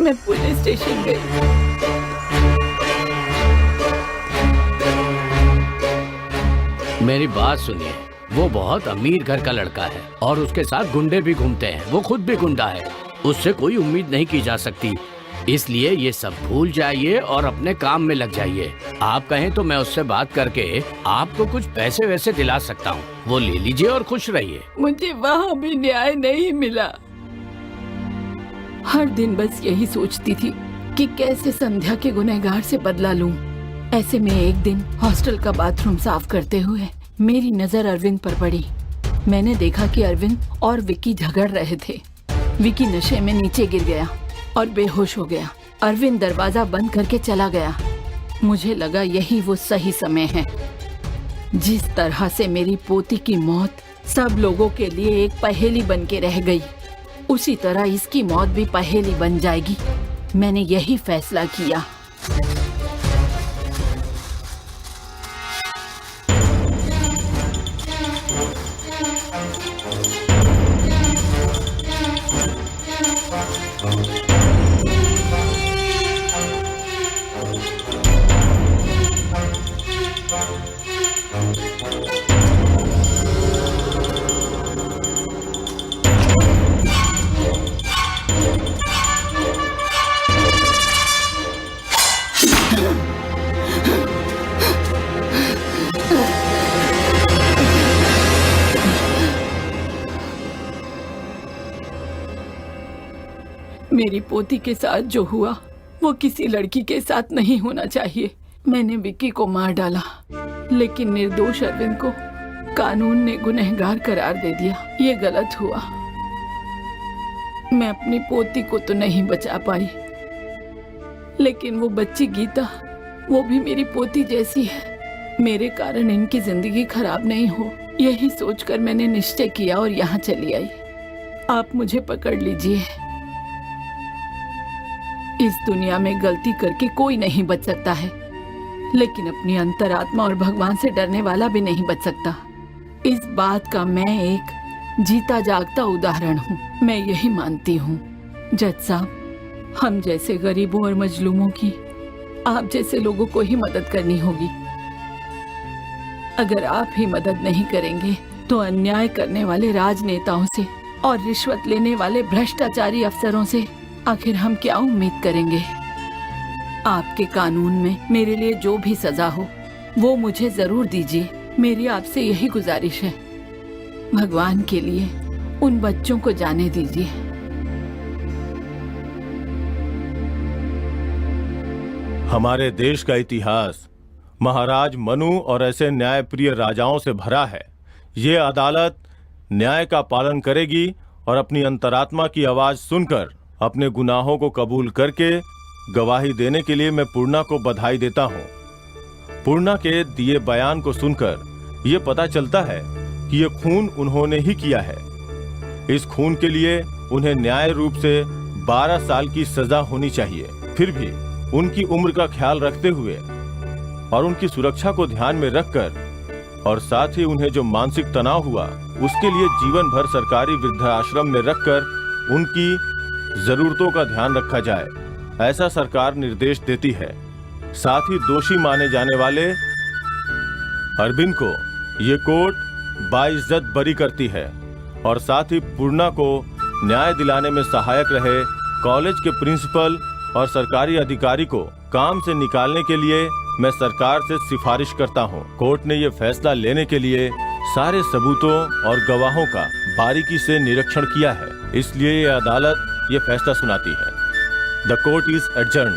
मैं पुलिस स्टेशन गई। मेरी बात सुनिए, वो बहुत अमीर घर का लड़का है और उसके साथ गुंडे भी घूमते हैं। वो खुद भी गुंडा है, उससे कोई उम्मीद नहीं की जा सकती। इसलिए ये सब भूल जाइए और अपने काम में लग जाइए। आप कहें तो मैं उससे बात करके आपको कुछ पैसे वैसे दिला सकता हूँ, वो ले लीजिए और खुश रहिए। मुझे वहाँ भी न्याय नहीं मिला। हर दिन बस यही सोचती थी कि कैसे संध्या के गुनहगार से बदला लूं। ऐसे में एक दिन हॉस्टल का बाथरूम साफ करते हुए मेरी नजर अरविंद पर पड़ी। मैंने देखा कि अरविंद और विकी झगड़ रहे थे। विकी नशे में नीचे गिर गया और बेहोश हो गया। अरविंद दरवाजा बंद करके चला गया। मुझे लगा यही वो सही समय है। जिस तरह से मेरी पोती की मौत सब लोगों के लिए एक पहेली बन के रह गई, उसी तरह इसकी मौत भी पहेली बन जाएगी। मैंने यही फैसला किया। मेरी पोती के साथ जो हुआ वो किसी लड़की के साथ नहीं होना चाहिए। मैंने विक्की को मार डाला, लेकिन निर्दोष अरविंद को कानून ने गुनहगार करार दे दिया। ये गलत हुआ। मैं अपनी पोती को तो नहीं बचा पाई, लेकिन वो बच्ची गीता, वो भी मेरी पोती जैसी है। मेरे कारण इनकी जिंदगी खराब नहीं हो, यही सोचकर मैंने निश्चय किया और यहाँ चली आई। आप मुझे पकड़ लीजिए। इस दुनिया में गलती करके कोई नहीं बच सकता है, लेकिन अपनी अंतरात्मा और भगवान से डरने वाला भी नहीं बच सकता। इस बात का मैं एक जीता जागता उदाहरण हूँ। मैं यही मानती हूँ जज साहब, हम जैसे गरीबों और मजलूमों की आप जैसे लोगों को ही मदद करनी होगी। अगर आप ही मदद नहीं करेंगे तो अन्याय करने वाले राजनेताओं से और रिश्वत लेने वाले भ्रष्टाचारी अफसरों से आखिर हम क्या उम्मीद करेंगे। आपके कानून में मेरे लिए जो भी सजा हो वो मुझे जरूर दीजिए। मेरी आपसे यही गुजारिश है। भगवान के लिए उन बच्चों को जाने दीजिए। हमारे देश का इतिहास महाराज मनु और ऐसे न्यायप्रिय राजाओं से भरा है। ये अदालत न्याय का पालन करेगी और अपनी अंतरात्मा की आवाज सुनकर अपने गुनाहों को कबूल करके गवाही देने के लिए मैं पूर्णा को बधाई देता हूँ। पूर्णा के दिए बयान को सुनकर ये पता चलता है कि ये खून उन्होंने ही किया है। इस खून के लिए उन्हें न्याय रूप से 12 साल की सजा होनी चाहिए। फिर भी उनकी उम्र का ख्याल रखते हुए और उनकी सुरक्षा को ध्यान में रखकर और साथ ही उन्हें जो मानसिक तनाव हुआ उसके लिए जीवन भर सरकारी वृद्धाश्रम में रखकर उनकी जरूरतों का ध्यान रखा जाए, ऐसा सरकार निर्देश देती है। साथ ही दोषी माने जाने वाले अरविंद को ये कोर्ट बाइज्जत बरी करती है और साथ ही पूर्णा को न्याय दिलाने में सहायक रहे कॉलेज के प्रिंसिपल और सरकारी अधिकारी को काम से निकालने के लिए मैं सरकार से सिफारिश करता हूं। कोर्ट ने यह फैसला लेने के लिए सारे सबूतों और गवाहों का बारीकी से निरीक्षण किया है, इसलिए यह अदालत ये फैसला सुनाती है। The court is adjourned.